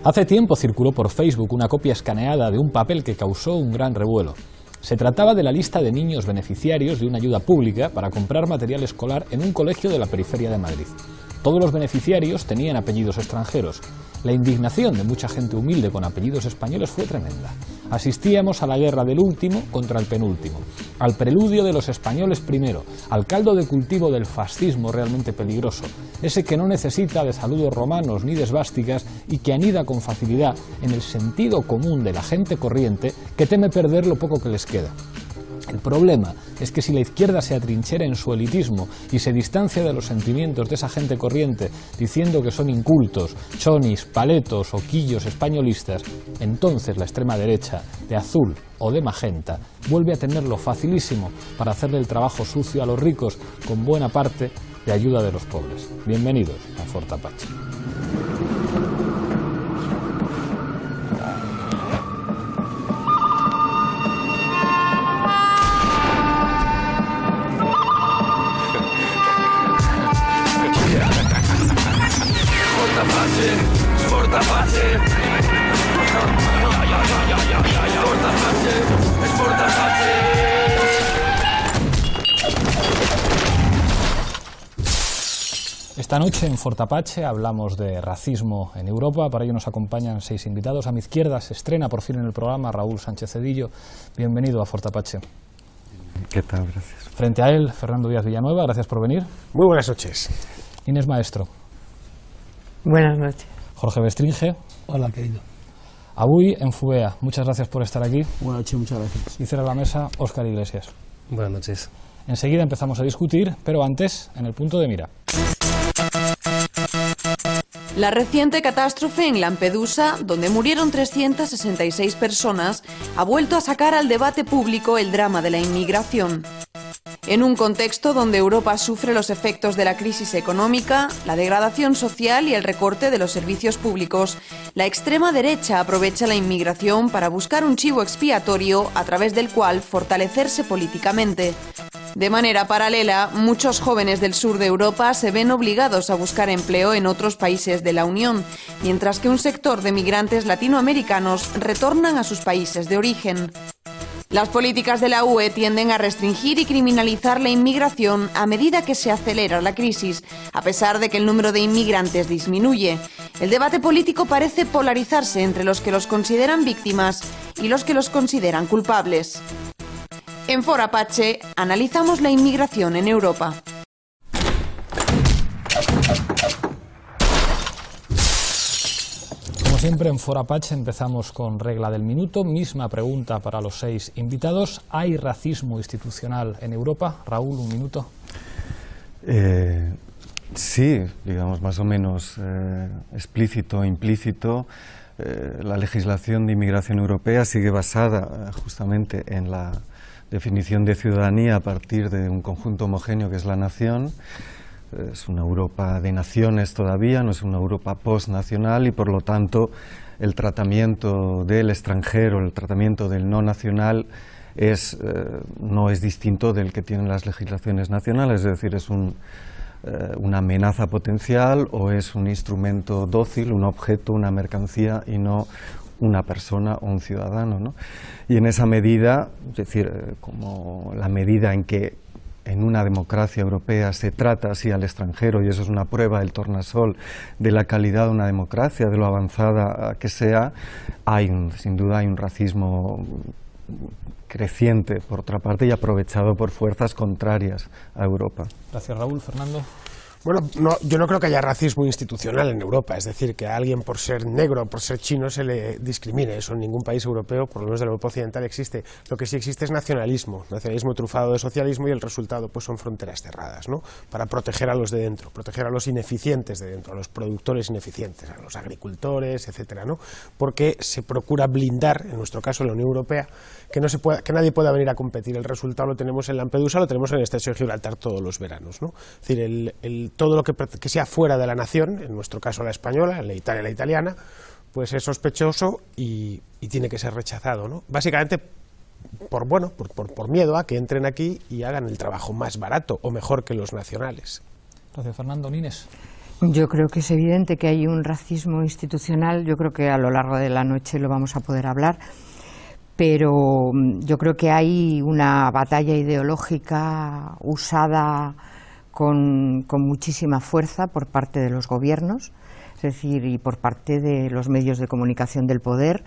Hace tiempo circuló por Facebook una copia escaneada de un papel que causó un gran revuelo. Se trataba de la lista de niños beneficiarios de una ayuda pública para comprar material escolar en un colegio de la periferia de Madrid. Todos los beneficiarios tenían apellidos extranjeros. La indignación de mucha gente humilde con apellidos españoles fue tremenda. Asistíamos a la guerra del último contra el penúltimo, al preludio de los españoles primero, al caldo de cultivo del fascismo realmente peligroso, ese que no necesita de saludos romanos ni de esvásticas y que anida con facilidad en el sentido común de la gente corriente que teme perder lo poco que les queda. El problema es que si la izquierda se atrinchera en su elitismo y se distancia de los sentimientos de esa gente corriente diciendo que son incultos, chonis, paletos o quillos españolistas, entonces la extrema derecha, de azul o de magenta, vuelve a tenerlo facilísimo para hacerle el trabajo sucio a los ricos con buena parte de ayuda de los pobres. Bienvenidos a Fort Apache. Esta noche en Fort Apache hablamos de racismo en Europa. Para ello nos acompañan 6 invitados. A mi izquierda se estrena por fin en el programa Raúl Sánchez Cedillo. Bienvenido a Fort Apache. ¿Qué tal? Gracias. Frente a él, Fernando Díaz Villanueva. Gracias por venir. Muy buenas noches. Inés Maestro. Buenas noches. Jorge Bestringe. Hola, querido. Abuy en Fubea. Muchas gracias por estar aquí. Buenas noches, muchas gracias. Y cierra la mesa Óscar Iglesias. Buenas noches. Enseguida empezamos a discutir, pero antes, en el punto de mira. La reciente catástrofe en Lampedusa, donde murieron 366 personas, ha vuelto a sacar al debate público el drama de la inmigración. En un contexto donde Europa sufre los efectos de la crisis económica, la degradación social y el recorte de los servicios públicos, la extrema derecha aprovecha la inmigración para buscar un chivo expiatorio a través del cual fortalecerse políticamente. De manera paralela, muchos jóvenes del sur de Europa se ven obligados a buscar empleo en otros países de la Unión, mientras que un sector de migrantes latinoamericanos retornan a sus países de origen. Las políticas de la UE tienden a restringir y criminalizar la inmigración a medida que se acelera la crisis, a pesar de que el número de inmigrantes disminuye. El debate político parece polarizarse entre los que los consideran víctimas y los que los consideran culpables. En Fort Apache analizamos la inmigración en Europa. Como siempre en Fort Apache empezamos con regla del minuto. Misma pregunta para los 6 invitados. ¿Hay racismo institucional en Europa? Raúl, un minuto. Sí, digamos más o menos explícito o implícito. La legislación de inmigración europea sigue basada justamente en la definición de ciudadanía a partir de un conjunto homogéneo que es la nación. Es una Europa de naciones todavía, no es una Europa postnacional y por lo tanto el tratamiento del extranjero, el tratamiento del no nacional no es distinto del que tienen las legislaciones nacionales, es decir, es una amenaza potencial o es un instrumento dócil, un objeto, una mercancía y no una persona o un ciudadano, ¿no? Y en esa medida, es decir, como la medida en que en una democracia europea se trata así al extranjero, y eso es una prueba del tornasol de la calidad de una democracia, de lo avanzada que sea, sin duda hay un racismo creciente, por otra parte, y aprovechado por fuerzas contrarias a Europa. Gracias, Raúl. Fernando. Bueno, yo no creo que haya racismo institucional en Europa, es decir, que a alguien por ser negro o por ser chino se le discrimine. Eso en ningún país europeo, por lo menos de la Europa occidental, existe. Lo que sí existe es nacionalismo trufado de socialismo, y el resultado pues son fronteras cerradas, ¿no? Para proteger a los de dentro, proteger a los ineficientes de dentro, a los productores ineficientes, a los agricultores, etcétera, ¿no? Porque se procura blindar, en nuestro caso en la Unión Europea, que nadie pueda venir a competir. El resultado lo tenemos en Lampedusa, lo tenemos en el Estrecho de Gibraltar todos los veranos, ¿no? Es decir, todo lo que sea fuera de la nación, en nuestro caso la española, en la Italia la italiana, pues es sospechoso y tiene que ser rechazado, ¿no? Básicamente por miedo a que entren aquí y hagan el trabajo más barato o mejor que los nacionales. Gracias, Fernando. Nines. Yo creo que es evidente que hay un racismo institucional, yo creo que a lo largo de la noche lo vamos a poder hablar, pero yo creo que hay una batalla ideológica usada con muchísima fuerza por parte de los gobiernos, es decir, y por parte de los medios de comunicación del poder,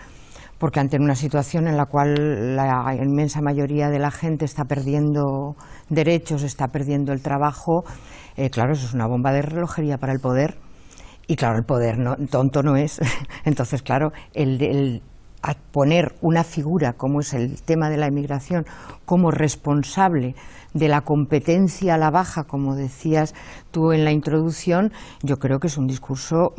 porque ante una situación en la cual la inmensa mayoría de la gente está perdiendo derechos, está perdiendo el trabajo, claro, eso es una bomba de relojería para el poder, y claro, el poder tonto no es. Entonces, claro, el poner una figura como es el tema de la inmigración como responsable de la competencia a la baja, como decías tú en la introducción, yo creo que es un discurso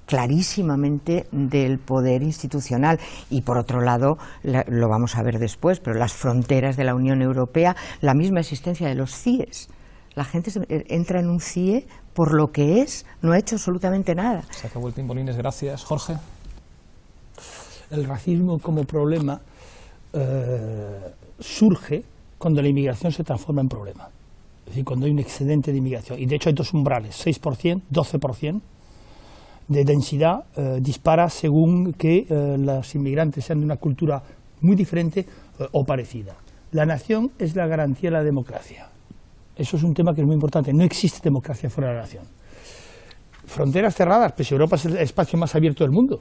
clarísimamente del poder institucional. Y por otro lado, lo vamos a ver después, pero las fronteras de la Unión Europea, la misma existencia de los CIEs. La gente entra en un CIE por lo que es, no ha hecho absolutamente nada. Se acabó el tiempo, Lines, gracias. Jorge. El racismo como problema surge cuando la inmigración se transforma en problema. Es decir, cuando hay un excedente de inmigración. Y de hecho hay dos umbrales, 6%, 12% de densidad dispara según que los inmigrantes sean de una cultura muy diferente o parecida. La nación es la garantía de la democracia. Eso es un tema que es muy importante. No existe democracia fuera de la nación. Fronteras cerradas, pues Europa es el espacio más abierto del mundo.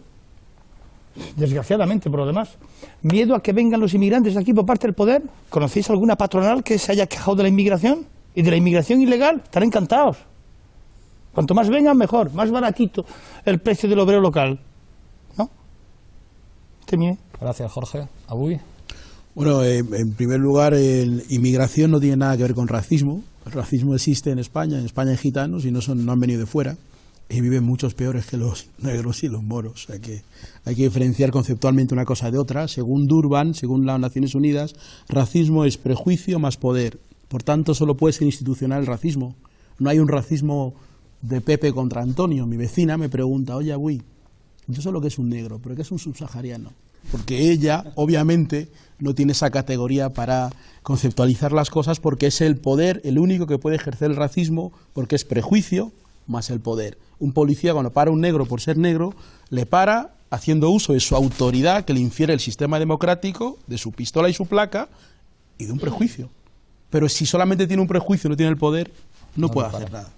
Desgraciadamente, por lo demás. Miedo a que vengan los inmigrantes aquí por parte del poder. ¿Conocéis alguna patronal que se haya quejado de la inmigración? Y de la inmigración ilegal, están encantados. Cuanto más vengan, mejor, más baratito el precio del obrero local. ¿No? Gracias, Jorge. Abuy. Bueno, en primer lugar, inmigración no tiene nada que ver con racismo. El racismo existe en España hay gitanos y no han venido de fuera. Y viven muchos peores que los negros y los moros. O sea que hay que diferenciar conceptualmente una cosa de otra. Según Durban, según las Naciones Unidas, racismo es prejuicio más poder. Por tanto, solo puede ser institucional el racismo. No hay un racismo de Pepe contra Antonio. Mi vecina me pregunta, oye, Abuy, yo sé lo que es un negro, pero ¿qué es un subsahariano? Porque ella, obviamente, no tiene esa categoría para conceptualizar las cosas porque es el poder el único que puede ejercer el racismo, porque es prejuicio más el poder. Un policía, cuando para a un negro por ser negro, le para haciendo uso de su autoridad que le infiere el sistema democrático, de su pistola y su placa, y de un prejuicio. Pero si solamente tiene un prejuicio y no tiene el poder, no puede hacer nada.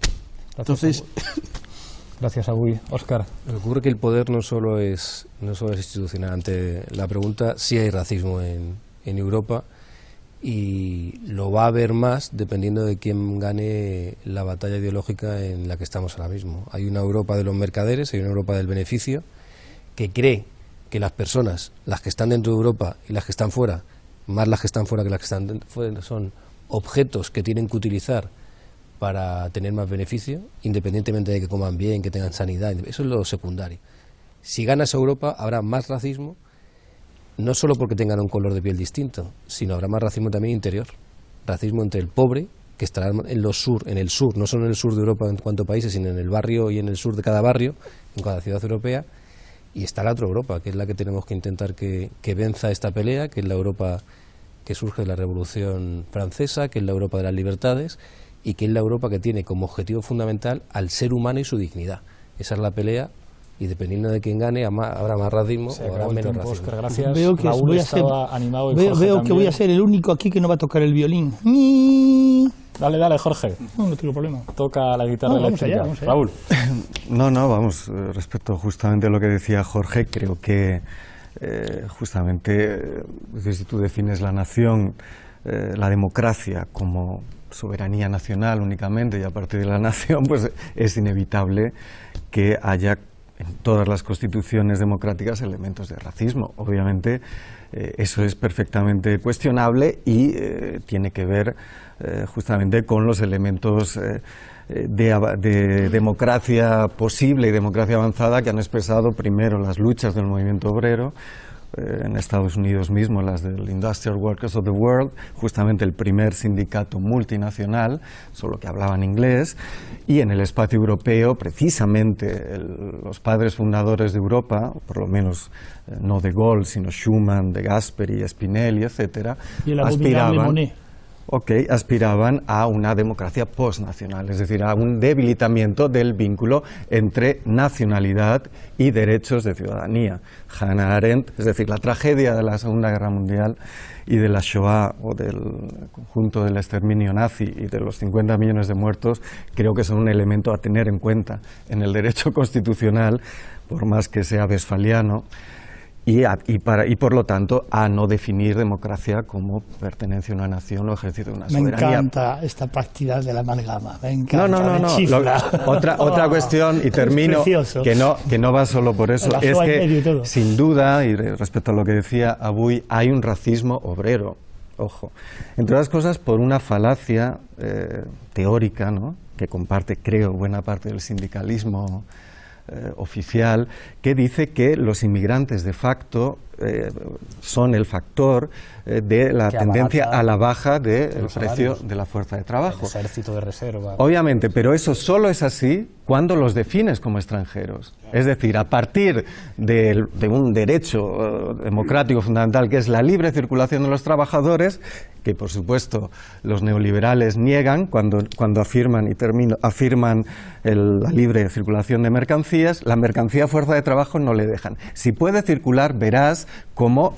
Entonces... Gracias, Abuy. Óscar. Ocurre que el poder no solo es institucional. Ante la pregunta, sí hay racismo en Europa, y lo va a haber más dependiendo de quién gane la batalla ideológica en la que estamos ahora mismo. Hay una Europa de los mercaderes, hay una Europa del beneficio, que cree que las personas, las que están dentro de Europa y las que están fuera, más las que están fuera que las que están fuera, son objetos que tienen que utilizar para tener más beneficio, independientemente de que coman bien, que tengan sanidad. Eso es lo secundario. Si ganas Europa, habrá más racismo, no solo porque tengan un color de piel distinto, sino habrá más racismo también interior. Racismo entre el pobre, que estará en el sur, no solo en el sur de Europa en cuanto a países, sino en el barrio y en el sur de cada barrio, en cada ciudad europea, y está la otra Europa, que es la que tenemos que intentar que venza esta pelea, que es la Europa que surge de la Revolución Francesa, que es la Europa de las libertades, y que es la Europa que tiene como objetivo fundamental al ser humano y su dignidad. Esa es la pelea, y dependiendo de quién gane, habrá más racismo o habrá menos racismo. Oscar, gracias. Veo que Raúl estaba animado y veo que voy a ser el único aquí que no va a tocar el violín. Dale, Jorge. No tengo problema. Toca la guitarra eléctrica. Vamos allá. Raúl. Vamos, respecto justamente a lo que decía Jorge, creo que justamente, si tú defines la nación, la democracia como soberanía nacional únicamente, y a partir de la nación, pues es inevitable que haya en todas las constituciones democráticas elementos de racismo. Obviamente eso es perfectamente cuestionable y tiene que ver justamente con los elementos de democracia posible y democracia avanzada que han expresado primero las luchas del movimiento obrero, en Estados Unidos mismo, las del Industrial Workers of the World, justamente el primer sindicato multinacional, solo que hablaban inglés, y en el espacio europeo, precisamente, los padres fundadores de Europa, por lo menos no de Gaulle, sino Schuman, de Gasperi, Spinelli, etcétera, y el aspiraban... aspiraban a una democracia postnacional, es decir, a un debilitamiento del vínculo entre nacionalidad y derechos de ciudadanía. Hannah Arendt, es decir, la tragedia de la Segunda Guerra Mundial y de la Shoah o del conjunto del exterminio nazi y de los 50 millones de muertos, creo que son un elemento a tener en cuenta en el derecho constitucional, por más que sea westfaliano. Y por lo tanto a no definir democracia como pertenencia a una nación o ejercicio de una soberanía. Me encanta esta práctica de la amalgama, me encanta. No. Otra cuestión, y termino, que no va solo por eso, es que sin duda, y respecto a lo que decía Abuy, hay un racismo obrero, ojo, entre otras cosas por una falacia teórica, ¿no?, que comparte, creo, buena parte del sindicalismo oficial, que dice que los inmigrantes de facto son el factor de la tendencia a la baja del precio de la fuerza de trabajo. El ejército de reserva. Obviamente, pero eso solo es así cuando los defines como extranjeros. Es decir, a partir de un derecho democrático fundamental que es la libre circulación de los trabajadores, que por supuesto los neoliberales niegan cuando afirman la libre circulación de mercancías, la mercancía fuerza de trabajo no le dejan. Si puede circular, verás cómo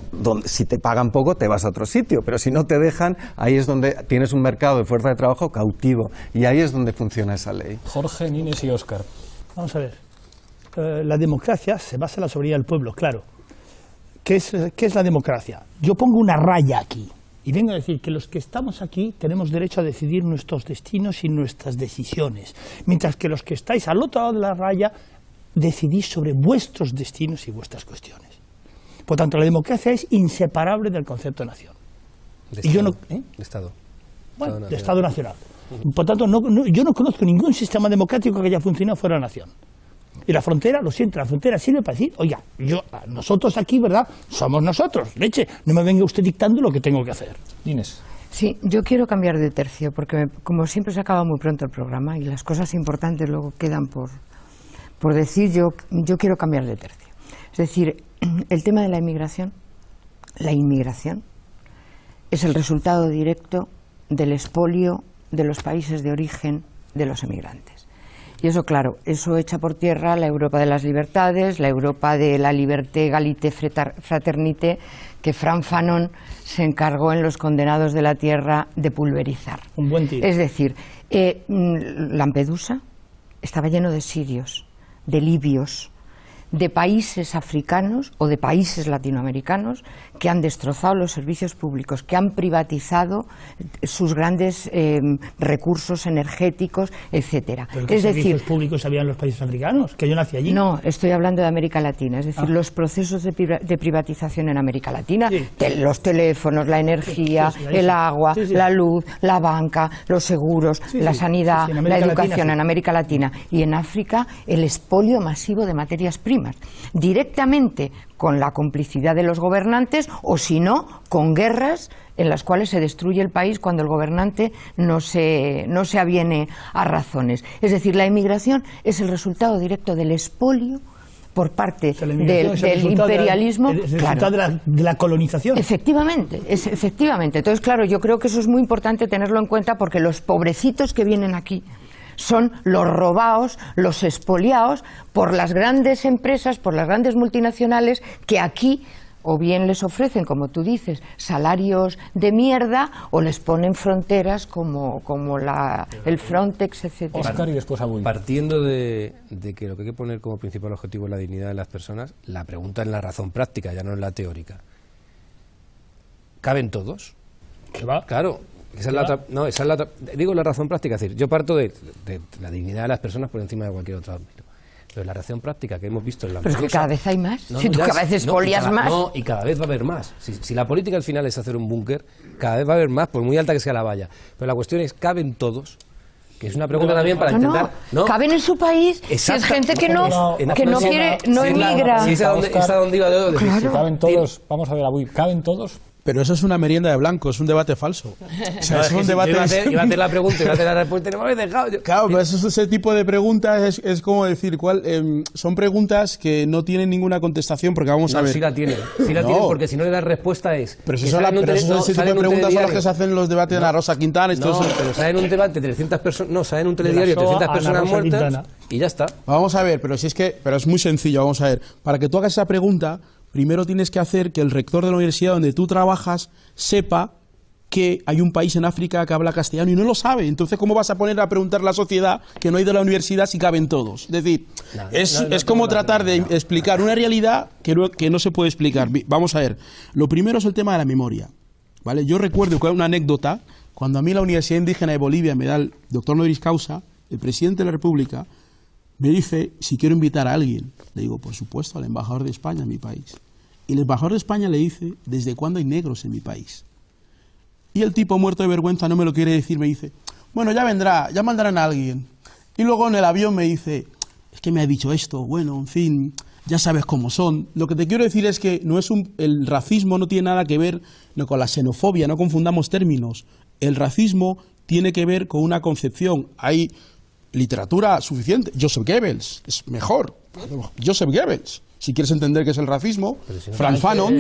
si te pagan poco te vas a otro sitio, pero si no te dejan, ahí es donde tienes un mercado de fuerza de trabajo cautivo y ahí es donde funciona esa ley. Jorge, Nines y Óscar. Vamos a ver. La democracia se basa en la soberanía del pueblo, claro. ¿Qué es la democracia? Yo pongo una raya aquí y vengo a decir que los que estamos aquí tenemos derecho a decidir nuestros destinos y nuestras decisiones, mientras que los que estáis al otro lado de la raya decidís sobre vuestros destinos y vuestras cuestiones. Por tanto, la democracia es inseparable del concepto de nación. De Estado nacional. Por tanto, yo no conozco ningún sistema democrático que haya funcionado fuera de la nación. Y la frontera, lo siento, la frontera sirve para decir, oiga, nosotros aquí, ¿verdad?, somos nosotros, leche, no me venga usted dictando lo que tengo que hacer. Inés. Sí, yo quiero cambiar de tercio, porque como siempre se acaba muy pronto el programa y las cosas importantes luego quedan por decir, yo quiero cambiar de tercio. Es decir, el tema de la inmigración es el resultado directo del expolio de los países de origen de los emigrantes. Y eso, claro, eso echa por tierra la Europa de las libertades, la Europa de la liberté, égalité, fraternité, que Frantz Fanon se encargó en Los condenados de la tierra de pulverizar. Un buen tiro. Es decir, Lampedusa estaba lleno de sirios, de libios, de países africanos o de países latinoamericanos que han destrozado los servicios públicos, que han privatizado sus grandes recursos energéticos, etcétera. ¿Pero qué servicios públicos había en los países africanos? Que yo nací allí. No, estoy hablando de América Latina, es decir, los procesos de privatización en América Latina, los teléfonos, la energía, el agua, la luz, la banca, los seguros, la sanidad, la educación en América Latina y en África, el expolio masivo de materias primas, directamente con la complicidad de los gobernantes o si no, con guerras en las cuales se destruye el país cuando el gobernante no se aviene a razones. Es decir, la inmigración es el resultado directo del expolio por parte del imperialismo. El resultado de la colonización. Efectivamente. Entonces, claro, yo creo que eso es muy importante tenerlo en cuenta porque los pobrecitos que vienen aquí son los robados, los expoliados por las grandes empresas, por las grandes multinacionales que aquí o bien les ofrecen, como tú dices, salarios de mierda o les ponen fronteras como el Frontex, etc. Óscar y después Abuy. Partiendo de que lo que hay que poner como principal objetivo es la dignidad de las personas, la pregunta es la razón práctica, ya no es la teórica. ¿Caben todos? ¿Qué va? Claro. Digo la razón práctica, es decir, yo parto de la dignidad de las personas por encima de cualquier otro ámbito. Pero la razón práctica que hemos visto en la Pero es que cada vez hay más. Si tú cada vez expolias más. No, y cada vez va a haber más. Si la política al final es hacer un búnker, cada vez va a haber más, por muy alta que sea la valla. Pero la cuestión es, ¿caben todos? Que es una pregunta también para intentar... No, caben en su país. Si es gente que no emigra. Si es a donde iba de claro. Si caben todos, vamos a ver, Abuy, ¿caben todos? Pero eso es una merienda de blanco, es un debate falso. O sea, No, es un debate... iba a hacer la pregunta, iba a hacer la respuesta, no me habéis dejado. Claro, pero ese tipo de preguntas es como decir, son preguntas que no tienen ninguna contestación, porque vamos a ver... Sí la tiene, porque si no le das respuesta es... Pero ese tipo de preguntas son las que se hacen en los debates de la Rosa Quintana y todo eso. Pero sale en un debate 300 personas, no, sale en un telediario 300 personas muertas y ya está. Vamos a ver, pero es muy sencillo, vamos a ver. Para que tú hagas esa pregunta, primero tienes que hacer que el rector de la universidad donde tú trabajas sepa que hay un país en África que habla castellano y no lo sabe. Entonces, ¿cómo vas a poner a preguntar a la sociedad que no hay de la universidad si caben todos? Es decir, es como tratar de explicar una realidad que no se puede explicar. Vamos a ver, lo primero es el tema de la memoria, ¿vale? Yo recuerdo que hay una anécdota, cuando a mí la Universidad Indígena de Bolivia me da el doctor honoris causa, el presidente de la República me dice si quiero invitar a alguien. Le digo, por supuesto, al embajador de España en mi país. Y el embajador de España le dice, ¿desde cuándo hay negros en mi país? Y el tipo, muerto de vergüenza, no me lo quiere decir, me dice, bueno, ya vendrá, ya mandarán a alguien. Y luego en el avión me dice, es que me ha dicho esto, bueno, en fin, ya sabes cómo son. Lo que te quiero decir es que el racismo no tiene nada que ver con la xenofobia, no confundamos términos. El racismo tiene que ver con una concepción. Hay literatura suficiente. Joseph Goebbels es mejor. Joseph Goebbels. Si quieres entender qué es el racismo, Franz Fanon...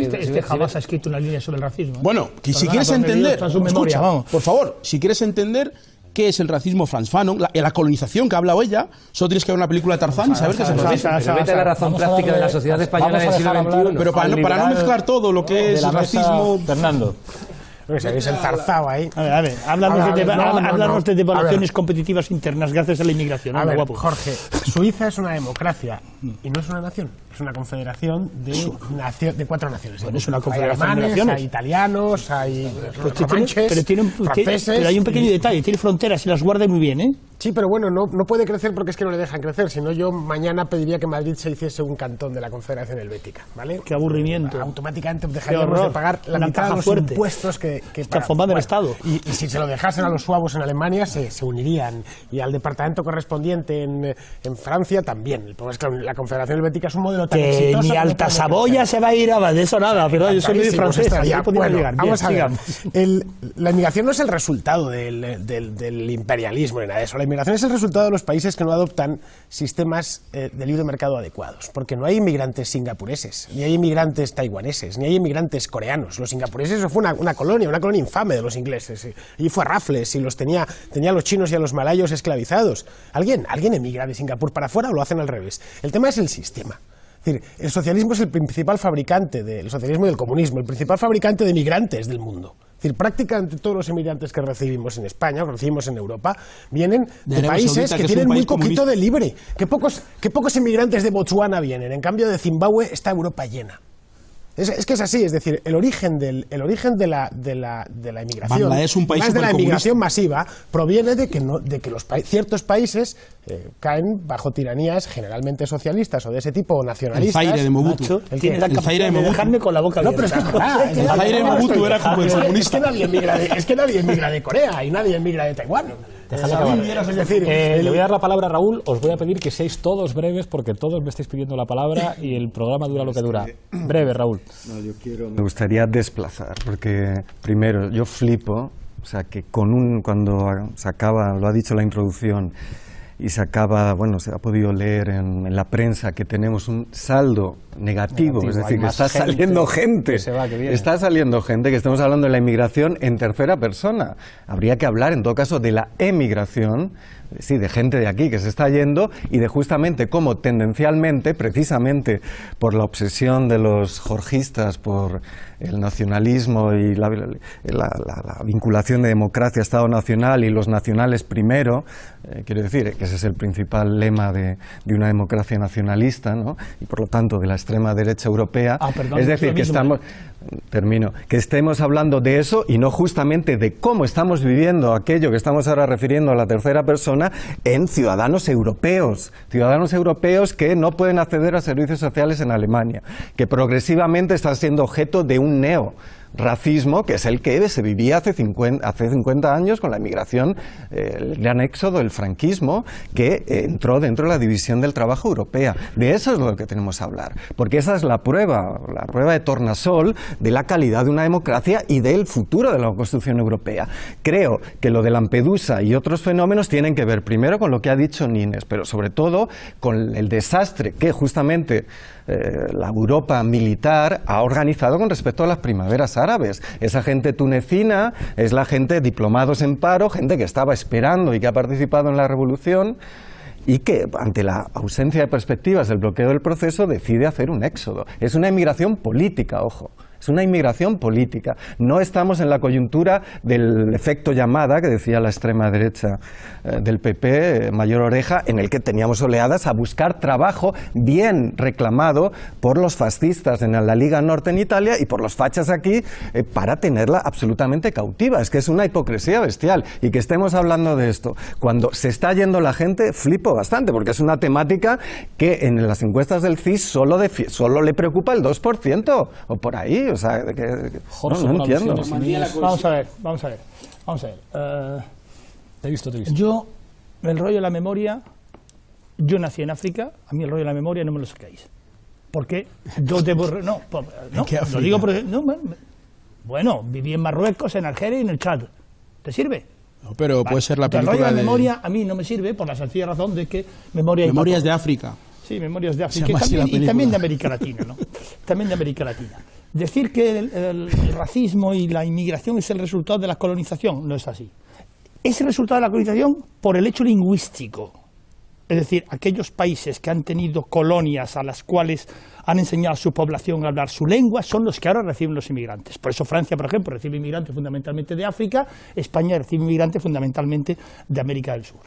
jamás ha escrito una línea sobre el racismo. Bueno, si quieres entender... Escucha, por favor, si quieres entender qué es el racismo, Franz Fanon, la colonización que ha hablado ella, solo tienes que ver una película de Tarzán y saber qué es el racismo. Pero vete a la razón práctica de la sociedad española del siglo XXI. Pero para no mezclar todo lo que es el racismo... Fernando. Se habéis enzarzado ahí. A ver, háblanos de devaluaciones competitivas internas gracias a la inmigración. A ver, Jorge, Suiza es una democracia y no es una nación, es una confederación de 4 naciones. Bueno, es una confederación hay de alemanes, naciones. hay italianos, hay romanches, franceses... Pero hay un pequeño detalle, tiene fronteras y las guarda muy bien, ¿eh? Sí, pero bueno, no puede crecer porque es que no le dejan crecer, sino yo mañana pediría que Madrid se hiciese un cantón de la Confederación Helvética, ¿vale? Qué aburrimiento. Automáticamente dejaríamos de pagar la mitad de los impuestos que está formando el Estado. Y si se lo dejasen a los suavos en Alemania, se unirían. Y al departamento correspondiente en Francia también. El problema es que la Confederación Helvética es un modelo tan exitoso... Ni Alta Saboya se va a ir de eso nada, pero yo soy medio francés. Vamos a ver. La inmigración no es el resultado del imperialismo ni nada de eso. La inmigración es el resultado de los países que no adoptan sistemas de libre mercado adecuados, porque no hay inmigrantes singapureses, ni hay inmigrantes taiwaneses, ni hay inmigrantes coreanos. Los singapureses eso fue una colonia infame de los ingleses. Allí fue Raffles y tenía a los chinos y a los malayos esclavizados. ¿Alguien emigra de Singapur para afuera o lo hacen al revés? El tema es el sistema. Es decir, el socialismo es el principal fabricante del socialismo y del comunismo, el principal fabricante de migrantes del mundo. Es decir, prácticamente todos los inmigrantes que recibimos en España, o que recibimos en Europa, vienen de países que tienen muy poquito de libre. ¿Qué pocos inmigrantes de Botsuana vienen? En cambio, de Zimbabue está Europa llena. Es que es así, es decir, el origen de la inmigración, más de la inmigración masiva, proviene de que ciertos países caen bajo tiranías generalmente socialistas o de ese tipo nacionalistas. El Zaire de Mobutu. El Zaire de Mobutu. Dejarme con la boca abierta. No, pero es que verdad. El Zaire de Mobutu era como el comunista. Es que nadie emigra de Corea y nadie emigra de Taiwán. Es decir, le voy a dar la palabra a Raúl, os voy a pedir que seáis todos breves porque todos me estáis pidiendo la palabra y el programa dura lo que dura. Breve, Raúl. Me gustaría desplazar, porque primero, yo flipo, o sea, que cuando se acaba, lo ha dicho la introducción, y se acaba, bueno, se ha podido leer en la prensa que tenemos un saldo negativo, es decir, que está saliendo gente, está saliendo gente, que estamos hablando de la inmigración en tercera persona. Habría que hablar, en todo caso, de la emigración, sí, de gente de aquí que se está yendo y de justamente cómo tendencialmente, precisamente por la obsesión de los jorgistas, por el nacionalismo y la vinculación de democracia, Estado nacional y los nacionales primero, quiero decir que ese es el principal lema de una democracia nacionalista, ¿no? Y por lo tanto de la extrema derecha europea, es decir, que estemos hablando de eso y no justamente de cómo estamos viviendo aquello que estamos ahora refiriendo a la tercera persona en ciudadanos europeos que no pueden acceder a servicios sociales en Alemania, que progresivamente están siendo objeto de un racismo, que es el que se vivía hace 50 años con la inmigración, el gran éxodo, el franquismo, que entró dentro de la división del trabajo europea. De eso es lo que tenemos que hablar, porque esa es la prueba de tornasol de la calidad de una democracia y del futuro de la Constitución Europea. Creo que lo de Lampedusa y otros fenómenos tienen que ver primero con lo que ha dicho Nines, pero sobre todo con el desastre que justamente la Europa militar ha organizado con respecto a las primaveras árabes. Esa gente tunecina es la gente diplomados en paro, gente que estaba esperando y que ha participado en la revolución y que, ante la ausencia de perspectivas del bloqueo del proceso, decide hacer un éxodo. Es una inmigración política, ojo. Es una inmigración política. No estamos en la coyuntura del efecto llamada, que decía la extrema derecha del PP, Mayor Oreja, en el que teníamos oleadas a buscar trabajo bien reclamado por los fascistas en la Liga Norte en Italia y por los fachas aquí para tenerla absolutamente cautiva. Es que es una hipocresía bestial. Y que estemos hablando de esto cuando se está yendo la gente, flipo bastante, porque es una temática que en las encuestas del CIS solo le preocupa el 2% o por ahí. O sea, Jorge, no entiendo. Vamos a ver. Te he visto. Yo, el rollo de la memoria, yo nací en África, a mí el rollo de la memoria no me lo sacáis. Porque yo debo... No, lo digo porque... Bueno, viví en Marruecos, en Argelia y en el Chad. ¿Te sirve? No, pero puede ser la película el rollo de la de... memoria a mí no me sirve por la sencilla razón de que memoria... Memorias de África. Sí, Memorias de África y también de América Latina, ¿no? También de América Latina. Decir que el racismo y la inmigración es el resultado de la colonización no es así. Es el resultado de la colonización por el hecho lingüístico. Es decir, aquellos países que han tenido colonias a las cuales han enseñado a su población a hablar su lengua son los que ahora reciben los inmigrantes. Por eso Francia, por ejemplo, recibe inmigrantes fundamentalmente de África, España recibe inmigrantes fundamentalmente de América del Sur.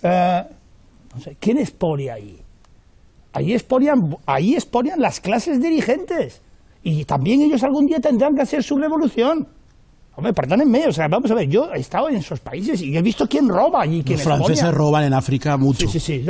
No sé, ¿quién expolia ahí? Ahí expolian las clases dirigentes. Y también ellos algún día tendrán que hacer su revolución. Hombre, perdónenme, o sea, vamos a ver, yo he estado en esos países y he visto quién roba y quién expolia. Los franceses roban en África mucho. Sí,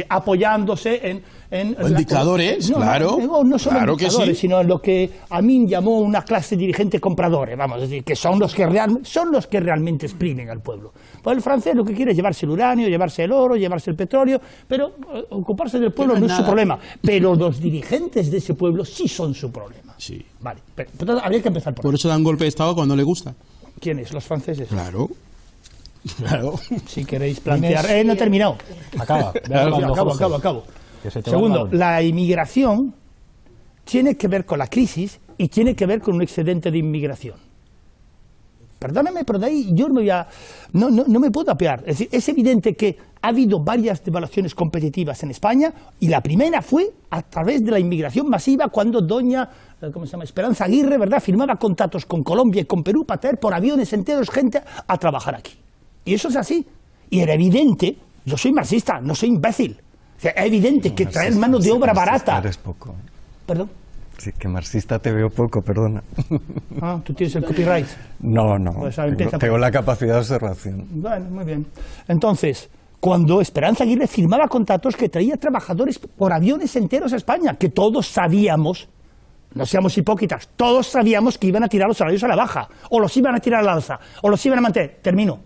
apoyándose en dictadores, claro. No solo claro en dictadores, sino en lo que Amin llamó una clase dirigente compradores, vamos a decir, que son los que realmente exprimen al pueblo. Pues el francés lo que quiere es llevarse el uranio, llevarse el oro, llevarse el petróleo, pero ocuparse del pueblo no es su problema. Pero los dirigentes de ese pueblo sí son su problema. Sí. Vale, pero habría que empezar por ahí. Por eso dan golpe de Estado cuando le gusta. ¿Quiénes? ¿Los franceses? Claro. Si queréis plantear... no he terminado. Acabo. Segundo, la inmigración tiene que ver con la crisis y tiene que ver con un excedente de inmigración. Perdóname, pero de ahí yo no me puedo apear. Es decir, es evidente que ha habido varias devaluaciones competitivas en España y la primera fue a través de la inmigración masiva cuando doña Esperanza Aguirre, ¿verdad?, firmaba contratos con Colombia y con Perú para traer por aviones enteros gente a trabajar aquí. Y eso es así. Y era evidente, yo soy marxista, no soy imbécil. O sea, es evidente que traer mano de obra barata... Eres poco. ¿Perdón? Sí, que marxista te veo poco, perdona. Ah, ¿tú tienes el copyright? No, Pues tengo la capacidad de observación. Bueno, muy bien. Entonces, cuando Esperanza Aguirre firmaba contratos que traía trabajadores por aviones enteros a España, que todos sabíamos, no seamos hipócritas, todos sabíamos que iban a tirar los salarios a la baja, o los iban a tirar al alza, o los iban a mantener. Termino.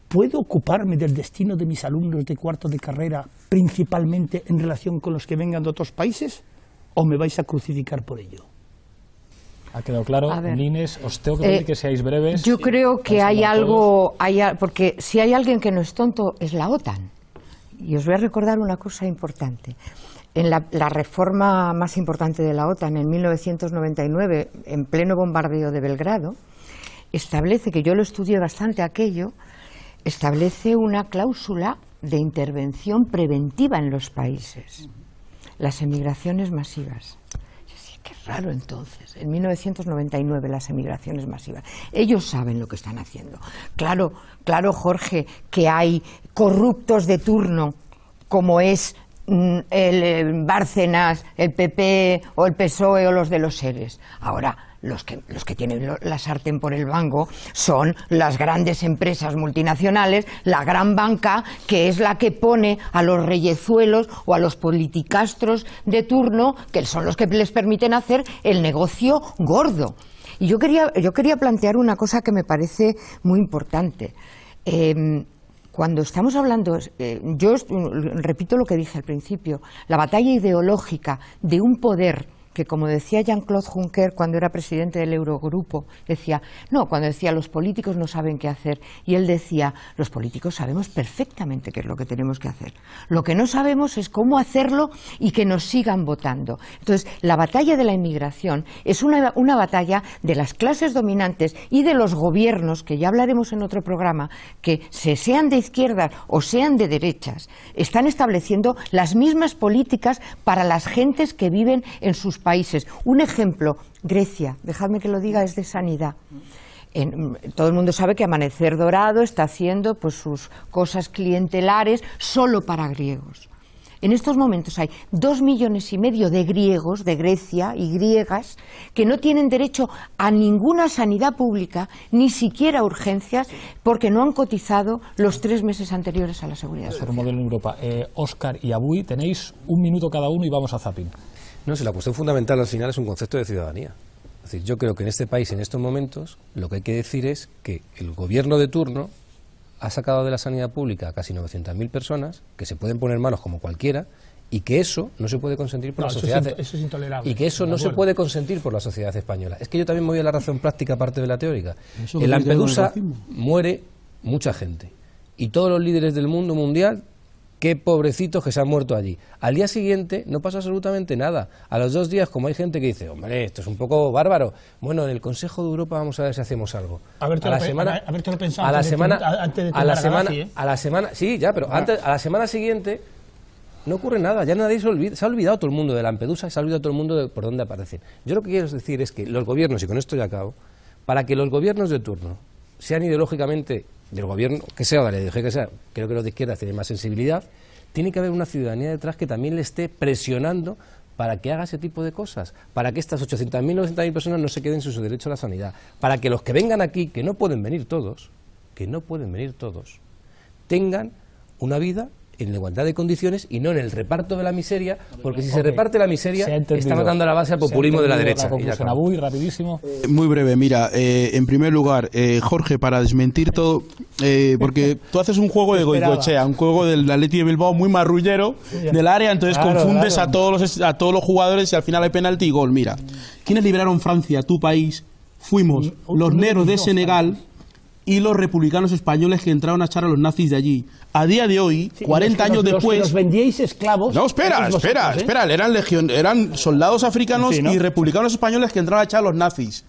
¿Puedo ocuparme del destino de mis alumnos de cuarto de carrera principalmente en relación con los que vengan de otros países? ¿O me vais a crucificar por ello? Ha quedado claro. Nines, os tengo que pedir que seáis breves. Yo creo que hay algo, porque si hay alguien que no es tonto es la OTAN. Y os voy a recordar una cosa importante. En la reforma más importante de la OTAN, en 1999, en pleno bombardeo de Belgrado, establece, que yo lo estudié bastante aquello, establece una cláusula de intervención preventiva en los países. Las emigraciones masivas. Sí, qué raro entonces. En 1999 las emigraciones masivas. Ellos saben lo que están haciendo. Claro, Jorge, que hay corruptos de turno, como es el Bárcenas, el PP o el PSOE o los de los ERES. Ahora, los que tienen la sartén por el mango son las grandes empresas multinacionales, la gran banca, que es la que pone a los reyezuelos o a los politicastros de turno, que son los que les permiten hacer el negocio gordo. Y yo quería plantear una cosa que me parece muy importante. Cuando estamos hablando, yo repito lo que dije al principio, la batalla ideológica de un poder que, como decía Jean-Claude Juncker cuando era presidente del Eurogrupo, cuando decía los políticos no saben qué hacer, y él decía, los políticos sabemos perfectamente qué es lo que tenemos que hacer. Lo que no sabemos es cómo hacerlo y que nos sigan votando. Entonces, la batalla de la inmigración es una batalla de las clases dominantes y de los gobiernos, que ya hablaremos en otro programa, que sean de izquierdas o sean de derechas, están estableciendo las mismas políticas para las gentes que viven en sus países. Un ejemplo, Grecia, dejadme que lo diga, es de sanidad. Todo el mundo sabe que Amanecer Dorado está haciendo pues sus cosas clientelares solo para griegos. En estos momentos hay 2,5 millones de griegos, de Grecia, y griegas, que no tienen derecho a ninguna sanidad pública, ni siquiera urgencias, porque no han cotizado los 3 meses anteriores a la seguridad social. Por modelo en Europa. Óscar y Abuy, tenéis 1 minuto cada uno y vamos a zapping. No sé, la cuestión fundamental al final es un concepto de ciudadanía. Es decir, yo creo que en este país, en estos momentos, lo que hay que decir es que el gobierno de turno ha sacado de la sanidad pública a casi 900.000 personas, que se pueden poner malos como cualquiera, y que eso no se puede consentir por la sociedad. Eso es intolerable. Y que eso no se puede consentir por la sociedad española. Es que yo también me voy a la razón práctica aparte de la teórica. En Lampedusa muere mucha gente. Y todos los líderes del mundo mundial, qué pobrecitos que se han muerto allí. Al día siguiente no pasa absolutamente nada. A los 2 días, como hay gente que dice, hombre, esto es un poco bárbaro. Bueno, en el Consejo de Europa vamos a ver si hacemos algo. A la semana, sí, ya, pero antes, a la semana siguiente no ocurre nada. Ya nadie se ha olvidado todo el mundo de Lampedusa y se ha olvidado todo el mundo de por dónde aparecen. Yo lo que quiero decir es que los gobiernos, y con esto ya acabo, para que los gobiernos de turno sean ideológicamente del gobierno, que sea o de la ideología que sea, creo que los de izquierda tienen más sensibilidad, tiene que haber una ciudadanía detrás que también le esté presionando para que haga ese tipo de cosas, para que estas 800.000, 900.000 personas no se queden sin su derecho a la sanidad, para que los que vengan aquí, que no pueden venir todos, tengan una vida en la igualdad de condiciones y no en el reparto de la miseria, porque si se reparte la miseria, está matando la base al populismo de la derecha. Abuy, rapidísimo. Muy breve, mira, en primer lugar, Jorge, para desmentir todo, porque tú haces un juego de Goicoechea, un juego del Athletic de Bilbao muy marrullero del área, entonces confundes a todos los jugadores y al final hay penalti y gol. Mira, ¿quiénes liberaron Francia, tu país? Fuimos los negros de Senegal y los republicanos españoles que entraron a echar a los nazis de allí. A día de hoy, 40 años después... Los vendíais esclavos... No, espera, eran soldados africanos y republicanos españoles que entraron a echar a los nazis.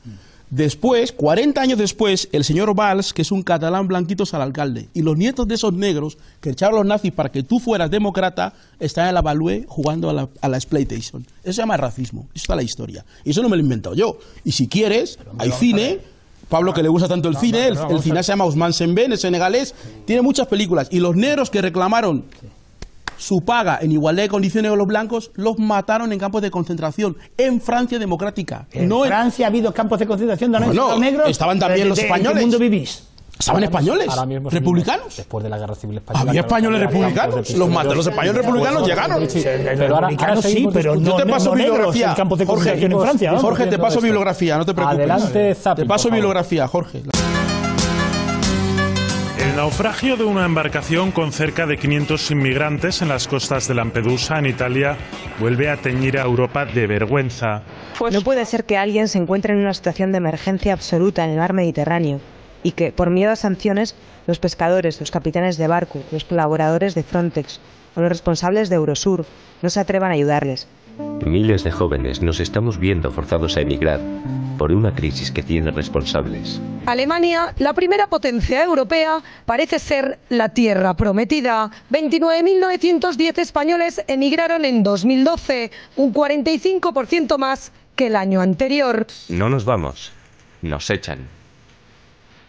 Después, 40 años después, el señor Valls, que es un catalán blanquito, es el alcalde. Y los nietos de esos negros que echaron a los nazis para que tú fueras demócrata, están en la Balue jugando a la exploitation. Eso se llama racismo. Eso está la historia. Y eso no me lo he inventado yo. Y si quieres, hay cine... Pablo, que le gusta tanto el cine, el cine se llama Ousmane Sembène, es senegalés, tiene muchas películas. Y los negros que reclamaron su paga en igualdad de condiciones con los blancos, los mataron en campos de concentración, en Francia democrática. ¿En Francia ha habido campos de concentración donde no negros? Estaban también los españoles. ¿En qué mundo vivís? ¿Estaban españoles? ¿Republicanos? Después de la Guerra Civil Española. ¿Había españoles republicanos? Los españoles republicanos llegaron. Pero ahora sí, pero no, yo te paso bibliografía. Jorge, te paso bibliografía, no te preocupes. Adelante, Zapping, te paso bibliografía, Jorge. El naufragio de una embarcación con cerca de 500 inmigrantes en las costas de Lampedusa, en Italia, vuelve a teñir a Europa de vergüenza. No puede ser que alguien se encuentre en una situación de emergencia absoluta en el mar Mediterráneo y que, por miedo a sanciones, los pescadores, los capitanes de barco, los colaboradores de Frontex o los responsables de Eurosur no se atrevan a ayudarles. Miles de jóvenes nos estamos viendo forzados a emigrar por una crisis que tiene responsables. Alemania, la primera potencia europea, parece ser la tierra prometida. 29.910 españoles emigraron en 2012, un 45% más que el año anterior. No nos vamos, nos echan.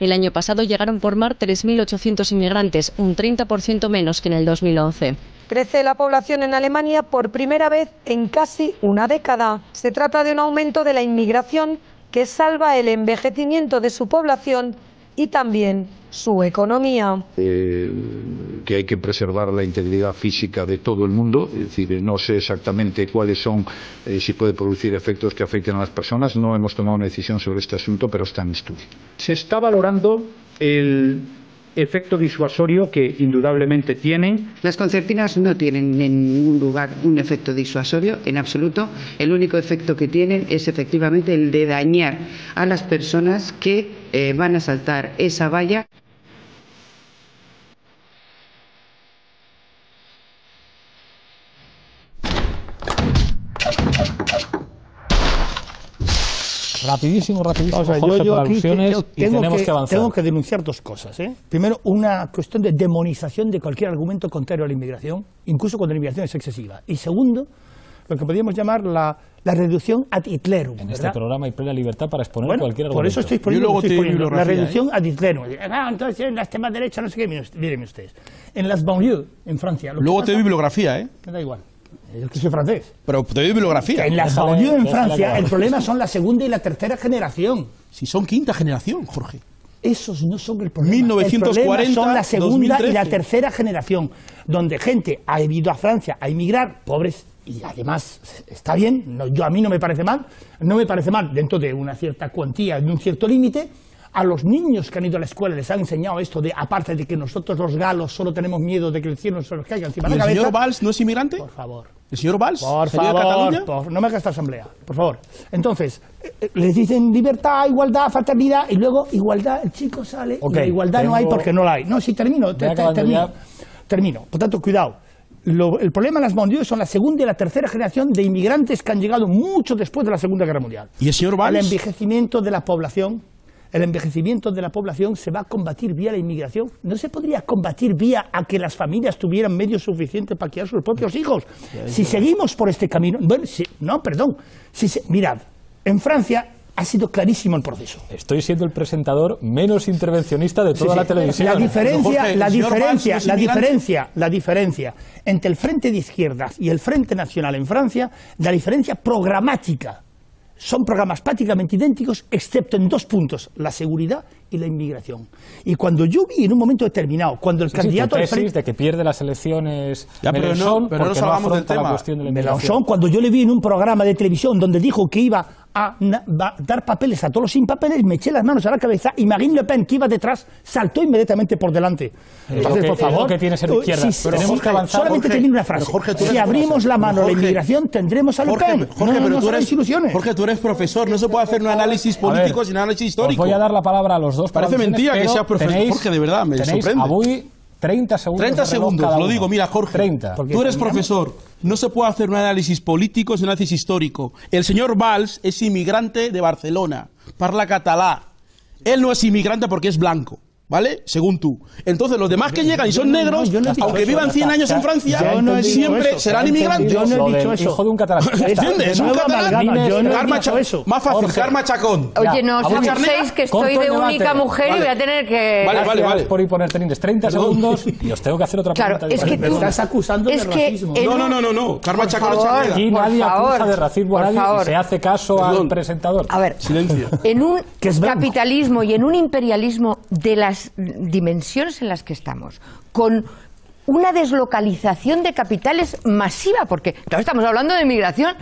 El año pasado llegaron por mar 3.800 inmigrantes, un 30% menos que en el 2011. Crece la población en Alemania por primera vez en casi una década. Se trata de un aumento de la inmigración que salva el envejecimiento de su población y también su economía. Que hay que preservar la integridad física de todo el mundo, es decir, no sé exactamente cuáles son, si puede producir efectos que afecten a las personas, no hemos tomado una decisión sobre este asunto, pero está en estudio. Se está valorando el efecto disuasorio que indudablemente tienen. Las concertinas no tienen en ningún lugar un efecto disuasorio, en absoluto. El único efecto que tienen es efectivamente el de dañar a las personas que van a saltar esa valla. Rapidísimo, O sea, Jorge, yo por aquí alusiones, y tenemos que avanzar. Tengo que denunciar dos cosas. Primero, una cuestión de demonización de cualquier argumento contrario a la inmigración, incluso cuando la inmigración es excesiva. Y segundo, lo que podríamos llamar la reducción ad Hitlerum. En este programa hay plena libertad para exponer cualquier argumento. Por eso estoy poniendo la reducción ad Hitlerum. Entonces, en la extrema derecha, no sé qué, miren ustedes. En las banlieues, en Francia... Luego te doy bibliografía, ¿eh? Me da igual. Es que soy francés. Pero te doy bibliografía. En las banlieues en Francia el problema son la segunda y la tercera generación. Si son quinta generación, Jorge. Esos no son el problema. 1940, el problema son la segunda 2013. y la tercera generación, donde gente ha ido a Francia a emigrar, pobres, y además está bien, a mí no me parece mal, dentro de una cierta cuantía, de un cierto límite. A los niños que han ido a la escuela les han enseñado esto de, aparte de que nosotros los galos solo tenemos miedo de que el cielo se nos caiga encima de la cabeza. ¿El señor Valls no es inmigrante? Por favor. ¿El señor Valls? Por ¿Salió de Cataluña? favor, no me hagas esta asamblea, por favor. Entonces, les dicen libertad, igualdad, fraternidad, y luego igualdad, el chico sale, y la igualdad no hay porque no la hay. No, sí, termino. Por tanto, cuidado. El problema en las banlieues son la segunda y la tercera generación de inmigrantes que han llegado mucho después de la Segunda Guerra Mundial. ¿Y el señor Valls? El envejecimiento de la población. El envejecimiento de la población se va a combatir vía la inmigración. No se podría combatir vía a que las familias tuvieran medios suficientes para criar a sus propios hijos. Si seguimos por este camino... mirad, en Francia ha sido clarísimo el proceso. Estoy siendo el presentador menos intervencionista de toda la televisión. La diferencia entre el Frente de Izquierdas y el Frente Nacional en Francia, la diferencia programática. Son programas prácticamente idénticos, excepto en dos puntos, la seguridad y la inmigración. Y cuando yo vi en un momento determinado, cuando el candidato al frente... de que pierde las elecciones Mélenchon, pero no salgamos del tema. Mélenchon, cuando yo le vi en un programa de televisión donde dijo que iba a dar papeles a todos los sin papeles, me eché las manos a la cabeza y Marine Le Pen, que iba detrás, saltó inmediatamente por delante. Entonces, por favor, que tiene ser izquierda. Tenemos que avanzar. Solamente termino una frase. Si abrimos la mano a la inmigración, tendremos a Le Pen. Jorge, tú eres profesor, no se puede hacer un análisis político sin análisis histórico. Os voy a dar la palabra a los dos. Parece mentira que sea profesor, Jorge, de verdad, me sorprende. Avui 30 segundos. 30 segundos, lo digo, mira, Jorge. 30. Tú eres profesor, no se puede hacer un análisis político sin un análisis histórico. El señor Valls es inmigrante de Barcelona, parla catalá. Él no es inmigrante porque es blanco. ¿Vale? Según tú. Entonces, los demás que llegan y son negros, aunque vivan 100 años en Francia, siempre serán inmigrantes. Yo no he dicho eso. Hijo de un catalán. ¿Entiendes? Un catalán. Yo no he dicho eso. Más fácil, Carme Chacón. Oye, no os acuséis que estoy de única mujer y voy a tener que... Vale. Por imponer trindes 30 segundos y os tengo que hacer otra pregunta. Claro, es que tú estás acusando de racismo. No. Carme Chacón es charnera. Aquí nadie acusa de racismo a nadie y se hace caso al presentador. A ver, en un capitalismo y en un imperialismo de las dimensiones en las que estamos, con una deslocalización de capitales masiva, porque claro, estamos hablando de migración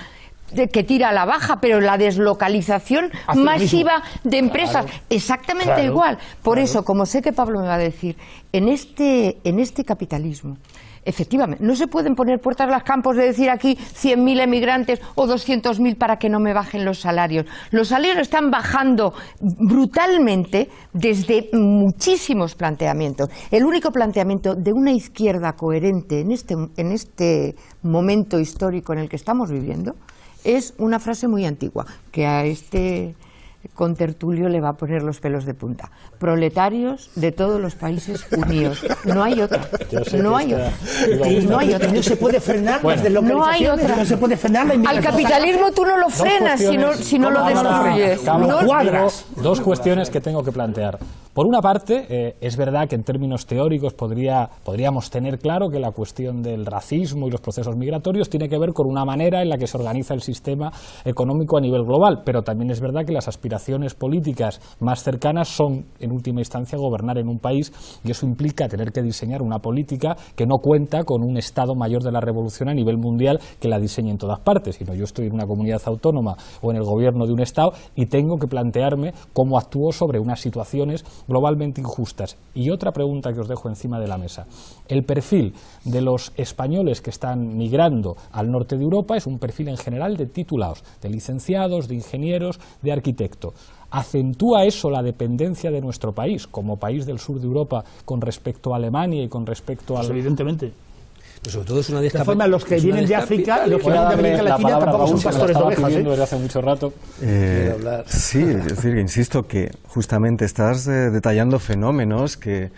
que tira a la baja, pero la deslocalización masiva de empresas, exactamente igual. Por eso, como sé que Pablo me va a decir, en este capitalismo, efectivamente, no se pueden poner puertas a los campos de decir aquí 100.000 emigrantes o 200.000 para que no me bajen los salarios. Los salarios están bajando brutalmente desde muchísimos planteamientos. El único planteamiento de una izquierda coherente en este momento histórico en el que estamos viviendo es una frase muy antigua, que a este con Tertulio le va a poner los pelos de punta. Proletarios de todos los países unidos. No hay otra. No hay otra. No hay otra. No se puede frenar las deslocalizaciones. No se puede frenar la inmigración. Al capitalismo tú no lo frenas si no lo destruyes. Dos cuestiones que tengo que plantear. Por una parte, es verdad que en términos teóricos podríamos tener claro que la cuestión del racismo y los procesos migratorios tiene que ver con una manera en la que se organiza el sistema económico a nivel global, pero también es verdad que las aspiraciones políticas más cercanas son, en última instancia, gobernar en un país, y eso implica tener que diseñar una política que no cuenta con un Estado mayor de la revolución a nivel mundial que la diseñe en todas partes, sino yo estoy en una comunidad autónoma o en el gobierno de un Estado y tengo que plantearme cómo actúo sobre unas situaciones globalmente injustas. Y otra pregunta que os dejo encima de la mesa. El perfil de los españoles que están migrando al norte de Europa es un perfil en general de titulados, de licenciados, de ingenieros, de arquitectos. ¿Acentúa eso la dependencia de nuestro país, como país del sur de Europa, con respecto a Alemania y con respecto al...? Pues evidentemente. Pero sobre todo es una de esta forma, los que vienen de África y los que vienen de América Latina tampoco son pastores de ovejas. Desde hace mucho rato. Sí, es decir, insisto que justamente estás detallando fenómenos que,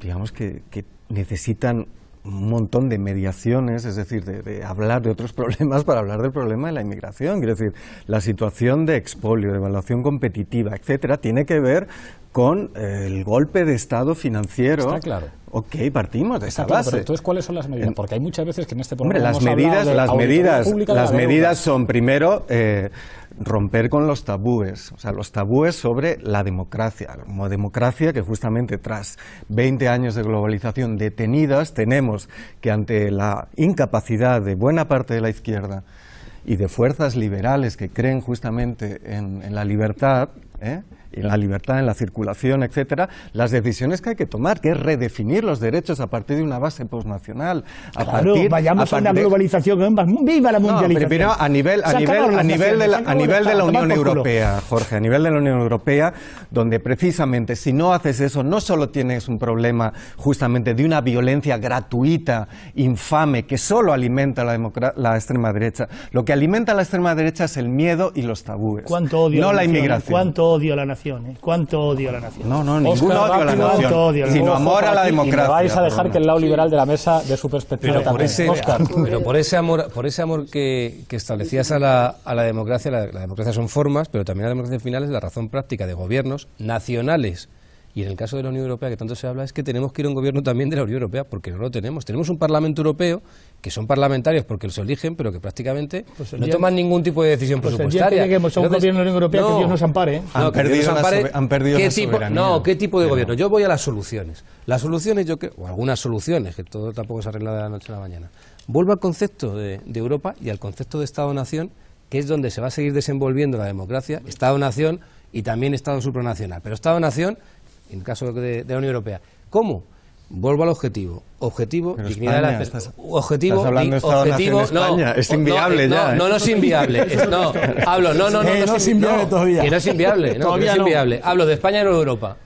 digamos que necesitan un montón de mediaciones, es decir, de hablar de otros problemas para hablar del problema de la inmigración. Quiero decir, la situación de expolio, de evaluación competitiva, etcétera, tiene que ver con el golpe de Estado financiero. Está claro. Ok, partimos de esa claro, base. Pero entonces, ¿cuáles son las medidas? Porque hay muchas veces que en este programa las medidas son, primero, romper con los tabúes, o sea, los tabúes sobre la democracia, como democracia que justamente tras 20 años de globalización detenidas, tenemos que ante la incapacidad de buena parte de la izquierda y de fuerzas liberales que creen justamente en la libertad, en la libertad, en la circulación, etcétera, las decisiones que hay que tomar, que es redefinir los derechos a partir de una base postnacional. Vayamos a una globalización, viva la mundialización. No, primero a nivel de la Unión Europea, Jorge, a nivel de la Unión Europea, donde precisamente si no haces eso, no solo tienes un problema justamente de una violencia gratuita, infame, que solo alimenta la extrema derecha. Lo que alimenta a la extrema derecha es el miedo y los tabúes, no la inmigración. ¿Cuánto odio a la nación? ¿Cuánto odio a la nación? No, ningún odio a la nación, sino amor a la democracia. Y me vais a dejar que el lado liberal de la mesa dé su perspectiva también. Pero por ese amor que establecías a la democracia, la democracia son formas, pero también la democracia final es la razón práctica de gobiernos nacionales. Y en el caso de la Unión Europea, que tanto se habla, es que tenemos que ir a un gobierno también de la Unión Europea, porque no lo tenemos. Tenemos un Parlamento Europeo, que son parlamentarios porque los eligen, pero que prácticamente no toman ningún tipo de decisión presupuestaria. El día que lleguemos a un gobierno de la Unión Europea, que Dios nos ampare. Han perdido la soberanía. ¿Qué tipo de gobierno? Yo voy a las soluciones. Las soluciones, yo creo, o algunas soluciones, que todo tampoco se arregla de la noche a la mañana. Vuelvo al concepto de Europa y al concepto de Estado-Nación, que es donde se va a seguir desenvolviendo la democracia, Estado-Nación y también Estado supranacional. Pero Estado-Nación, en el caso de la Unión Europea. ¿Cómo? Vuelvo al objetivo. Objetivo, pero dignidad de la persona. Objetivo, estás hablando de Estado-Nación en España. Es inviable ya. No es inviable. No es inviable todavía. Que no es inviable. No es inviable. Hablo de España y no de Europa.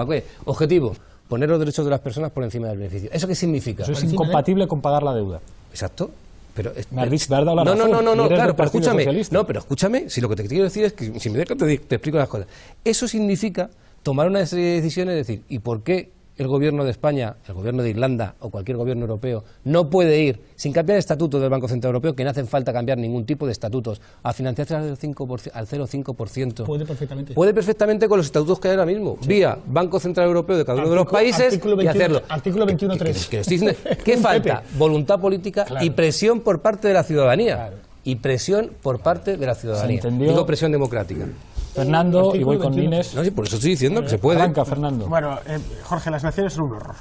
¿Qué? Objetivo, poner los derechos de las personas por encima del beneficio. ¿Eso qué significa? Eso es incompatible con pagar la deuda. Exacto. Pero me has dado la razón. No, claro, pero escúchame. No, pero escúchame, si lo que te quiero decir es que si me dejas te explico las cosas. Eso significa tomar una serie de decisiones, es decir, ¿y por qué el gobierno de España, el gobierno de Irlanda o cualquier gobierno europeo no puede ir, sin cambiar el estatuto del Banco Central Europeo, que no hace falta cambiar ningún tipo de estatutos, a financiarse al 0,5%? Puede perfectamente. Puede perfectamente con los estatutos que hay ahora mismo, vía Banco Central Europeo de cada uno de los países y hacerlo. Artículo 21.3. ¿Qué falta? Voluntad política y presión por parte de la ciudadanía. Claro. Y presión por parte de la ciudadanía. Digo presión democrática. Fernando, y voy con Inés. No, sí, por eso estoy diciendo que se puede. Arranca, Fernando. Bueno, Jorge, las naciones son un horror.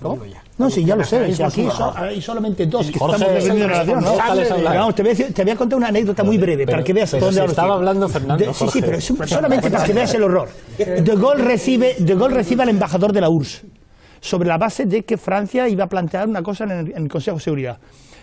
¿Cómo? No, sí, ya lo sé. Aquí hay solamente dos que Jorge, estamos defendiendo la nación. ¿No? Te voy a contar una anécdota muy breve para que veas dónde estaba hablando Fernando. Sí, pero solamente para que veas el horror. De Gaulle recibe al embajador de la URSS sobre la base de que Francia iba a plantear una cosa en el Consejo de Seguridad.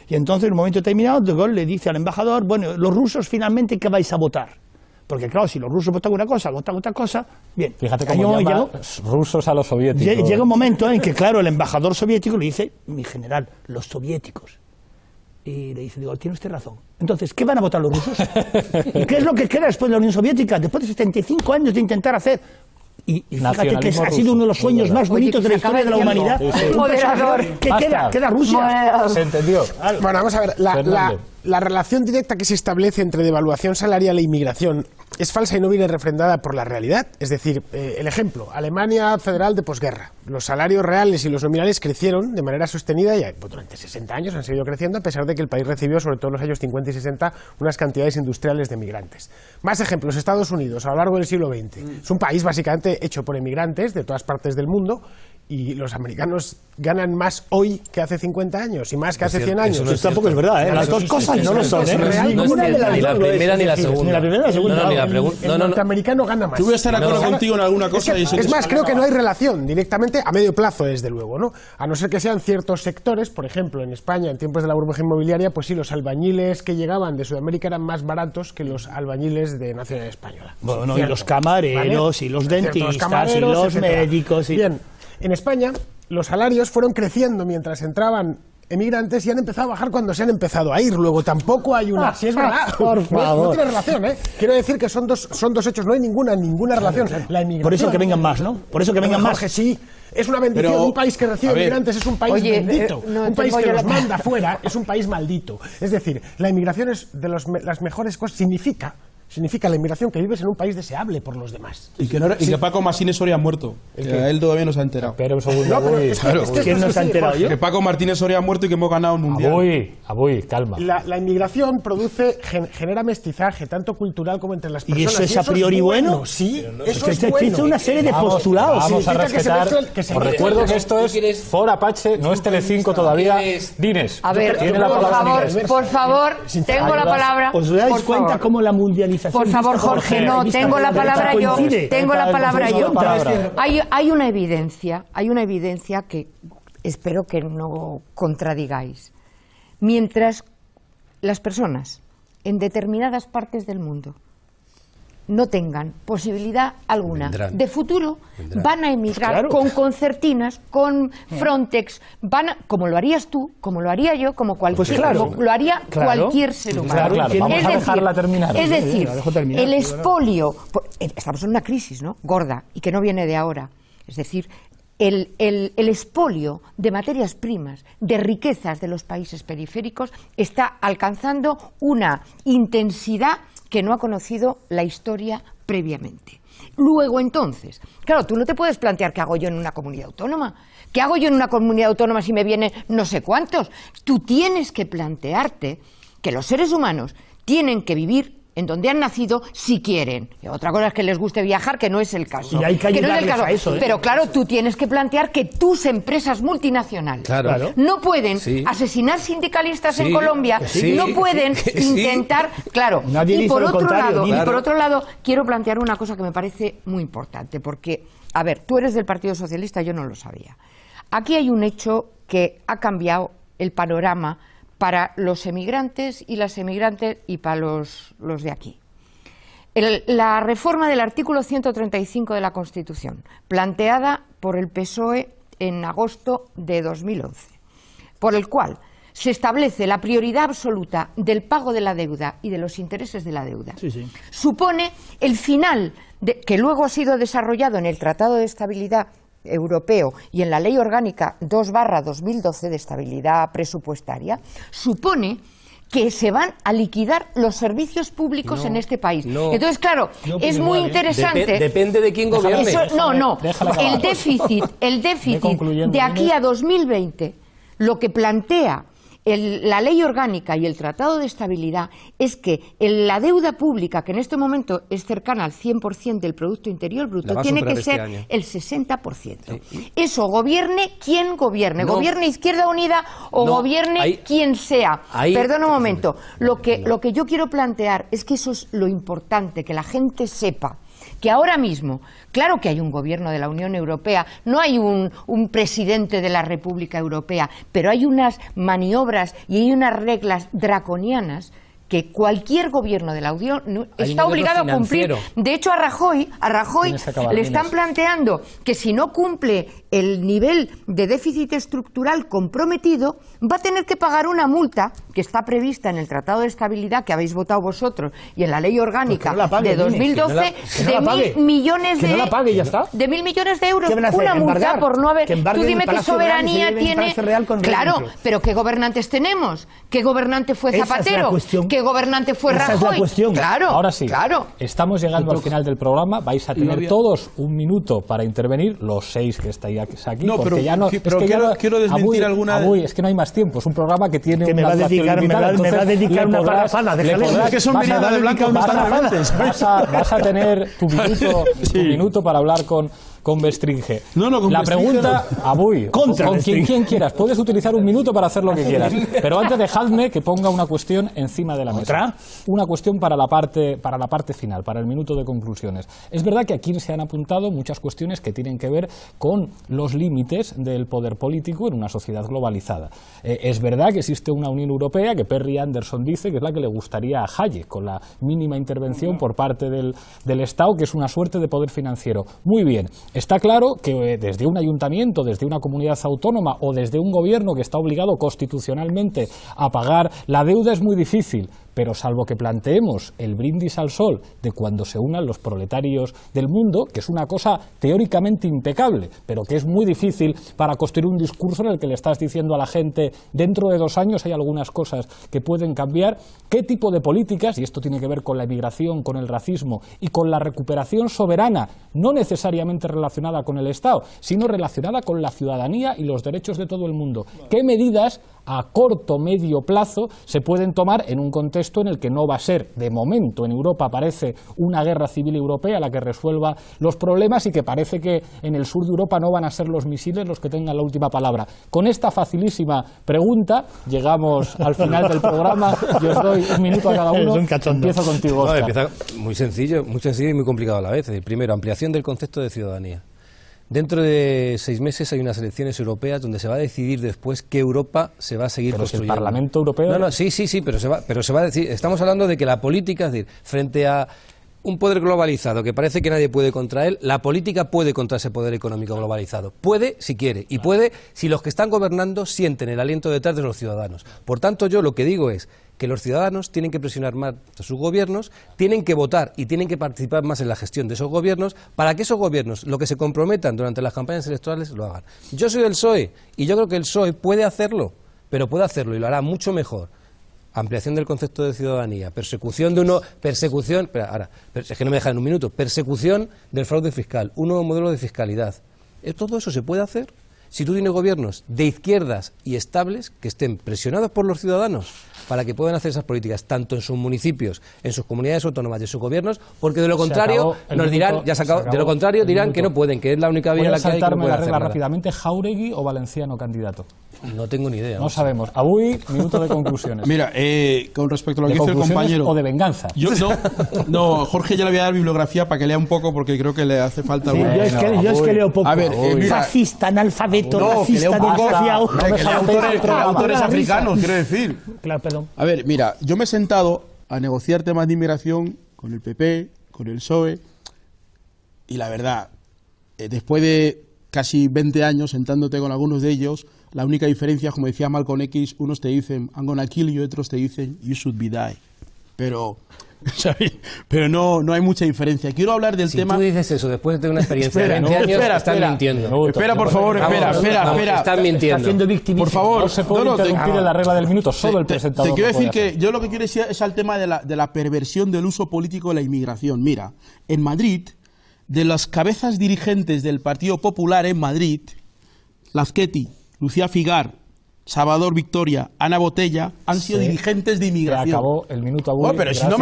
Y entonces, en un momento determinado, De Gaulle le dice al embajador, bueno, los rusos finalmente, ¿qué vais a votar? Porque claro, si los rusos votan una cosa, votan otra cosa, bien. Fíjate cómo llama rusos a los soviéticos. Llega un momento en que, claro, el embajador soviético le dice, mi general, los soviéticos. Y le dice, digo, tiene usted razón. Entonces, ¿qué van a votar los rusos? ¿Y qué es lo que queda después de la Unión Soviética? Después de 75 años de intentar hacer... Y fíjate que ha sido uno de los sueños más bonitos de la historia de la humanidad. Moderador. ¿Qué queda Rusia? Se entendió. Bueno, vamos a ver, la relación directa que se establece entre devaluación salarial e inmigración es falsa y no viene refrendada por la realidad. Es decir, el ejemplo, Alemania federal de posguerra. Los salarios reales y los nominales crecieron de manera sostenida y durante 60 años han seguido creciendo a pesar de que el país recibió, sobre todo en los años 50 y 60, unas cantidades industriales de migrantes. Más ejemplos, Estados Unidos a lo largo del siglo XX. Es un país básicamente hecho por emigrantes de todas partes del mundo. Y los americanos ganan más hoy que hace 50 años y más que hace 100 años. Eso tampoco es verdad, ¿eh? Las dos cosas no lo son, ¿eh? Ni la primera ni la segunda. Ni la primera ni la segunda. El norteamericano gana más. Yo voy a estar de acuerdo contigo en alguna cosa. Es más, creo que no hay relación directamente a medio plazo, desde luego, ¿no? A no ser que sean ciertos sectores, por ejemplo, en España, en tiempos de la burbuja inmobiliaria, pues sí, los albañiles que llegaban de Sudamérica eran más baratos que los albañiles de nacionalidad española. Bueno, y los camareros, ¿vale? Y los dentistas, y los médicos. Bien. En España, los salarios fueron creciendo mientras entraban emigrantes y han empezado a bajar cuando se han empezado a ir. Luego tampoco hay una... Si es verdad, por favor. No tiene relación, ¿eh? Quiero decir que son dos hechos, no hay ninguna relación. La inmigración... Por eso que vengan más, ¿no? Por eso que vengan más. Jorge, sí. Es una bendición. Un país que recibe inmigrantes es un país bendito. Un país que los manda fuera es un país maldito. Es decir, la inmigración es de las mejores cosas. Significa la inmigración que vives en un país deseable por los demás. Y que Paco Martínez Soria ha muerto. Que a él todavía no se ha enterado. Pero un segundo. ¿Quién no se ha enterado? Que Paco Martínez Soria ha muerto y que hemos ganado un mundial. Calma. La inmigración genera mestizaje, tanto cultural como entre las personas. ¿Y eso es a priori bueno? Sí, eso es bueno. Existe una serie de postulados. Vamos a respetar. Os recuerdo que esto es For Apache, no es Telecinco todavía. Dines. A ver, por favor, tengo la palabra. ¿Os dais cuenta cómo la mundialización... Por favor, Jorge, no, tengo la palabra yo. Hay una evidencia que espero que no contradigáis. Mientras las personas en determinadas partes del mundo no tengan posibilidad alguna de futuro, van a emigrar con concertinas, con Frontex, como lo harías tú, como lo haría yo, como cualquier, lo haría cualquier ser humano. Vamos a dejarla terminar. Es decir, el expolio, estamos en una crisis, ¿no?, gorda, y que no viene de ahora. Es decir, el expolio de materias primas, de riquezas de los países periféricos, está alcanzando una intensidad que no ha conocido la historia previamente. Luego, entonces, claro, tú no te puedes plantear qué hago yo en una comunidad autónoma. ¿Qué hago yo en una comunidad autónoma si me vienen no sé cuántos? Tú tienes que plantearte que los seres humanos tienen que vivir en donde han nacido si quieren. Y otra cosa es que les guste viajar, que no es el caso. Y hay que ayudarles a eso, ¿eh? Pero claro, tú tienes que plantear que tus empresas multinacionales no pueden asesinar sindicalistas en Colombia, no pueden intentar... Claro, y por otro lado, quiero plantear una cosa que me parece muy importante, porque, a ver, tú eres del Partido Socialista, yo no lo sabía. Aquí hay un hecho que ha cambiado el panorama para los emigrantes y las emigrantes y para los de aquí. La reforma del artículo 135 de la Constitución, planteada por el PSOE en agosto de 2011, por el cual se establece la prioridad absoluta del pago de la deuda y de los intereses de la deuda, supone el final, que luego ha sido desarrollado en el Tratado de Estabilidad Europeo y en la Ley Orgánica 2/2012 de Estabilidad Presupuestaria, supone que se van a liquidar los servicios públicos en este país. Entonces, claro, es muy interesante... Depende de quién gobierne. El déficit de aquí a 2020, lo que plantea la Ley Orgánica y el Tratado de Estabilidad es que la deuda pública, que en este momento es cercana al 100% del Producto Interior Bruto, tiene que ser el 60%. Eso, gobierne quien gobierne, gobierne Izquierda Unida o gobierne quien sea. Perdona un momento, lo que yo quiero plantear es que eso es lo importante, que la gente sepa que ahora mismo, claro que hay un gobierno de la Unión Europea, no hay un presidente de la República Europea, pero hay unas maniobras y hay unas reglas draconianas que cualquier gobierno de la Unión está obligado a cumplir. De hecho, a Rajoy le están planteando que si no cumple el nivel de déficit estructural comprometido, va a tener que pagar una multa que está prevista en el Tratado de Estabilidad que habéis votado vosotros y en la Ley Orgánica de 2012 de 1.000 millones de euros. Una multa por no haber... Tú dime qué soberanía tiene... Claro, pero ¿qué gobernantes tenemos? ¿Qué gobernante fue Zapatero? ¿Qué gobernante fue Rajoy? Esa es la cuestión. Claro, ahora sí, claro. Estamos llegando al final del programa. Vais a tener todos un minuto para intervenir, los 6 que estáis aquí. No, pero ya no, quiero desmentir alguna... Es que no hay más tiempo. Es un programa que tiene me va a dedicar una parrafada. Es que son miradas de blanca donde están avantes. Vas a tener tu minuto para hablar con Bestringe. La pregunta, Abuy, con quien quieras. Puedes utilizar un minuto para hacer lo que quieras. Pero antes dejadme que ponga una cuestión encima de la mesa. Una cuestión para la parte final, para el minuto de conclusiones. Es verdad que aquí se han apuntado muchas cuestiones que tienen que ver con los límites del poder político en una sociedad globalizada. Es verdad que existe una Unión Europea que Perry Anderson dice que es la que le gustaría a Hayek, con la mínima intervención por parte del Estado, que es una suerte de poder financiero. Muy bien. Está claro que desde un ayuntamiento, desde una comunidad autónoma o desde un gobierno que está obligado constitucionalmente a pagar la deuda es muy difícil, pero salvo que planteemos el brindis al sol de cuando se unan los proletarios del mundo, que es una cosa teóricamente impecable, pero que es muy difícil para construir un discurso en el que le estás diciendo a la gente dentro de 2 años hay algunas cosas que pueden cambiar, qué tipo de políticas, y esto tiene que ver con la emigración, con el racismo y con la recuperación soberana, no necesariamente relacionada con el Estado, sino relacionada con la ciudadanía y los derechos de todo el mundo. ¿Qué medidas a corto, medio plazo se pueden tomar en un contexto en el que no va a ser, de momento en Europa parece una guerra civil europea la que resuelva los problemas y que parece que en el sur de Europa no van a ser los misiles los que tengan la última palabra? Con esta facilísima pregunta llegamos al final del programa. Yo os doy un minuto a cada uno. Empiezo contigo, Oscar. Empieza muy sencillo y muy complicado a la vez. Primero, ampliación del concepto de ciudadanía. Dentro de 6 meses hay unas elecciones europeas donde se va a decidir después qué Europa se va a seguir construyendo. ¿El Parlamento Europeo? No, sí, pero se va a decir. Estamos hablando de que la política, es decir, frente a un poder globalizado que parece que nadie puede contra él, la política puede contra ese poder económico globalizado. Puede si quiere, y puede si los que están gobernando sienten el aliento detrás de los ciudadanos. Por tanto, yo lo que digo es que los ciudadanos tienen que presionar más a sus gobiernos, tienen que votar y tienen que participar más en la gestión de esos gobiernos para que esos gobiernos, lo que se comprometan durante las campañas electorales, lo hagan. Yo soy del PSOE y yo creo que el PSOE puede hacerlo, pero puede hacerlo y lo hará mucho mejor. Ampliación del concepto de ciudadanía, persecución, es que no me dejan en un minuto, persecución del fraude fiscal, un nuevo modelo de fiscalidad. Todo eso se puede hacer si tú tienes gobiernos de izquierdas y estables que estén presionados por los ciudadanos para que puedan hacer esas políticas tanto en sus municipios, en sus comunidades autónomas y en sus gobiernos, porque de lo contrario nos dirán, de lo contrario dirán que no pueden, que es la única vía en la que hay que no pueden hacer nada. Rápidamente, ¿Jáuregui o Valenciano candidato? No tengo ni idea. No sabemos. Abuy, minuto de conclusiones. Mira, con respecto a lo que dice el compañero... ¿O de venganza? No, Jorge ya le voy a dar bibliografía para que lea un poco porque creo que le hace falta... Sí, yo es que leo poco. A ver, fascista, analfabeto, racista, desgraciado... Autores africanos, quiero decir. Claro, perdón. A ver, mira, yo me he sentado a negociar temas de inmigración con el PP, con el PSOE, y la verdad, después de casi 20 años sentándote con algunos de ellos, la única diferencia, como decía Malcolm X, unos te dicen I'm gonna kill you, otros te dicen you should be die. Pero no hay mucha diferencia. Quiero hablar del tema... Si tú dices eso después de una experiencia de 20 años, estás mintiendo. Espera, por favor, espera. Estás mintiendo. Por favor, no se puede interrumpir en la regla del minuto, solo el presentador. Te quiero decir que yo lo que quiero decir es al tema de la perversión del uso político de la inmigración. Mira, en Madrid, de las cabezas dirigentes del Partido Popular en Madrid, Lazqueti, Lucía Figar, Salvador Victoria, Ana Botella han sido dirigentes de inmigración. Acabó el minuto, Abuy. Pero si no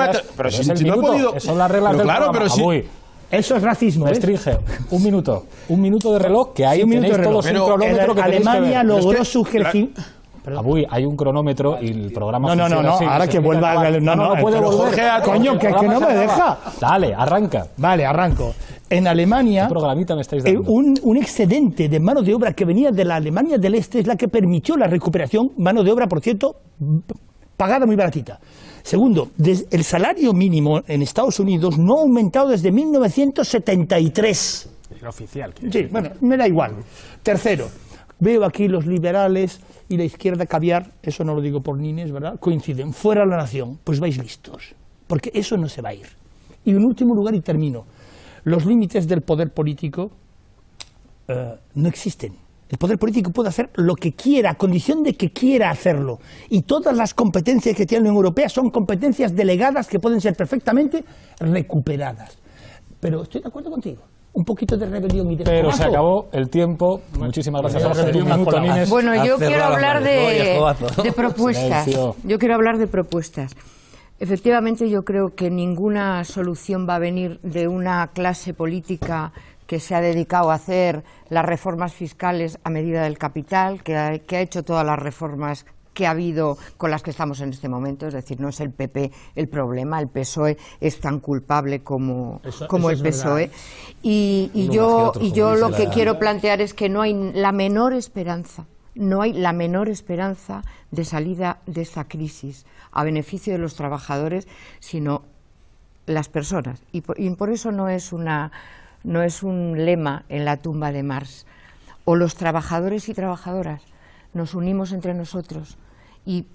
he podido... Son las reglas del programa, Abuy. Eso es racismo. Restringe. Un minuto de reloj, que ahí tenéis todos un cronómetro que Alemania logró su crecimiento... Abuy, hay un cronómetro y el programa No, ahora que vuelva... No puede volver. Coño, que no me deja. Dale, arranca. Vale, arranco. En Alemania, me estáis dando? Un excedente de mano de obra que venía de la Alemania del Este es la que permitió la recuperación, mano de obra, por cierto, pagada muy baratita. Segundo, el salario mínimo en Estados Unidos no ha aumentado desde 1973. El oficial. Sí, bueno, me da igual. Tercero, veo aquí los liberales y la izquierda caviar, eso no lo digo por Nines, ¿verdad?, coinciden, fuera la nación, pues vais listos, porque eso no se va a ir. Y en último lugar, y termino, los límites del poder político no existen. El poder político puede hacer lo que quiera, a condición de que quiera hacerlo. Y todas las competencias que tiene la Unión Europea son competencias delegadas que pueden ser perfectamente recuperadas. Pero estoy de acuerdo contigo. Un poquito de rebelión y de Pero cobazo. se acabó el tiempo. Muchísimas gracias, Jorge. Un minuto, Nines. Bueno, yo quiero hablar de propuestas. Yo quiero hablar de propuestas. Efectivamente, yo creo que ninguna solución va a venir de una clase política que se ha dedicado a hacer las reformas fiscales a medida del capital, que ha hecho todas las reformas que ha habido con las que estamos en este momento. Es decir, no es el PP el problema, el PSOE es tan culpable como el PSOE. Y yo lo que quiero plantear es que no hay la menor esperanza, de salida de esta crisis a beneficio de los trabajadores, sino las personas. Y por eso no es un lema en la tumba de Marx. O los trabajadores y trabajadoras nos unimos entre nosotros y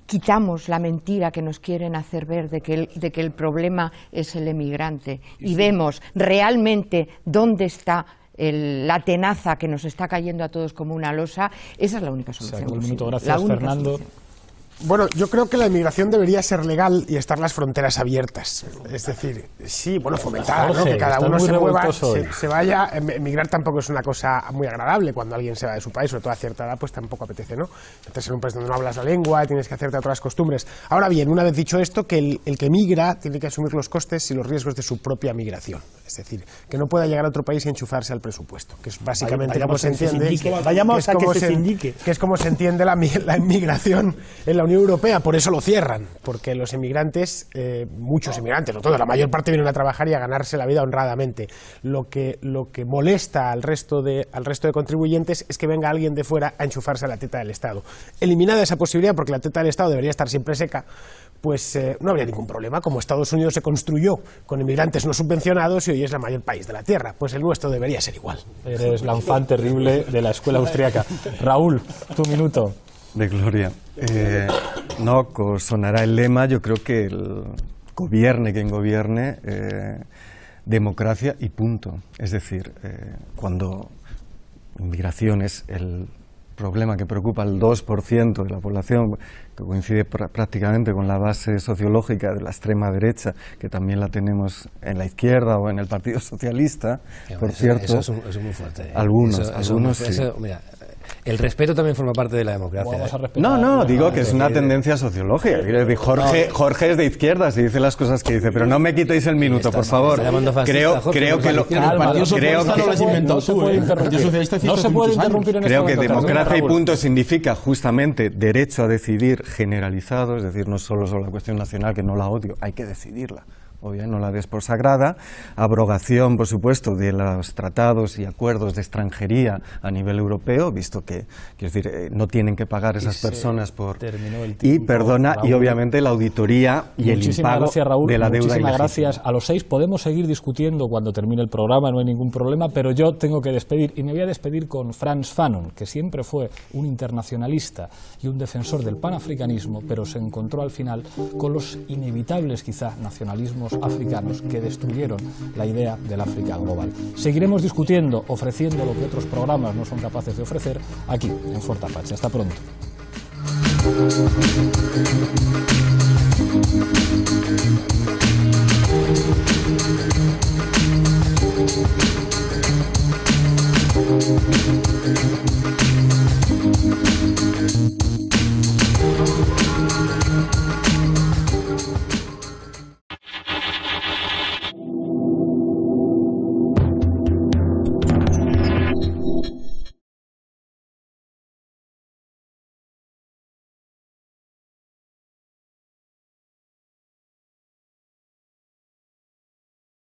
quitamos la mentira que nos quieren hacer ver de que el problema es el emigrante y vemos realmente dónde está la tenaza que nos está cayendo a todos como una losa. Esa es la única solución. Gracias, Fernando. Solución. Bueno, yo creo que la inmigración debería ser legal y estar las fronteras abiertas. Es decir, sí, bueno, fomentar, ¿no?, que cada uno se mueva, se vaya. Emigrar tampoco es una cosa muy agradable cuando alguien se va de su país, sobre todo a cierta edad, pues tampoco apetece, ¿no? Estás en un país donde no hablas la lengua, tienes que hacerte a otras costumbres. Ahora bien, una vez dicho esto, que el que migra tiene que asumir los costes y los riesgos de su propia migración. Es decir, que no pueda llegar a otro país y enchufarse al presupuesto, que es básicamente como se entiende. Vayamos a que se indique. Que es como se entiende la inmigración en la Unión Europea. Por eso lo cierran, porque los inmigrantes, muchos inmigrantes, no todos, la mayor parte vienen a trabajar y a ganarse la vida honradamente. Lo que molesta al resto de contribuyentes es que venga alguien de fuera a enchufarse a la teta del Estado. Eliminada esa posibilidad, porque la teta del Estado debería estar siempre seca, pues no habría ningún problema. Como Estados Unidos se construyó con inmigrantes no subvencionados y hoy es el mayor país de la Tierra, pues el nuestro debería ser igual. Eres la fan terrible de la escuela austríaca. Raúl, tu minuto. De gloria. No sonará el lema, yo creo que gobierne quien gobierne, democracia y punto. Es decir, cuando inmigración es el problema que preocupa al 2% de la población, que coincide prácticamente con la base sociológica de la extrema derecha, que también la tenemos en la izquierda o en el Partido Socialista, por cierto. Eso es muy fuerte. Algunos sí. Mira, el respeto también forma parte de la democracia. No, digo que es una tendencia sociológica. Jorge es de izquierdas y dice las cosas que dice, pero no me quitéis el minuto, por favor. Creo que el Partido Socialista no lo has inventado tú, ¿eh? El Partido Socialista no se puede interrumpir en este momento. Creo que democracia y punto significa justamente derecho a decidir generalizado, es decir, no solo sobre la cuestión nacional, que no la odio, hay que decidirla. Obvio, no la des por sagrada, abrogación, por supuesto, de los tratados y acuerdos de extranjería a nivel europeo, visto que, quiero decir, no tienen que pagar esas personas por... Y perdona, Raúl, y obviamente la auditoría y el impago de la deuda. Muchísimas gracias a los 6. Podemos seguir discutiendo cuando termine el programa, no hay ningún problema, pero yo tengo que despedir, y me voy a despedir con Frantz Fanon, que siempre fue un internacionalista y un defensor del panafricanismo, pero se encontró al final con los inevitables, quizá, nacionalismos africanos que destruyeron la idea del África global. Seguiremos discutiendo, ofreciendo lo que otros programas no son capaces de ofrecer aquí en Fort Apache. Hasta pronto.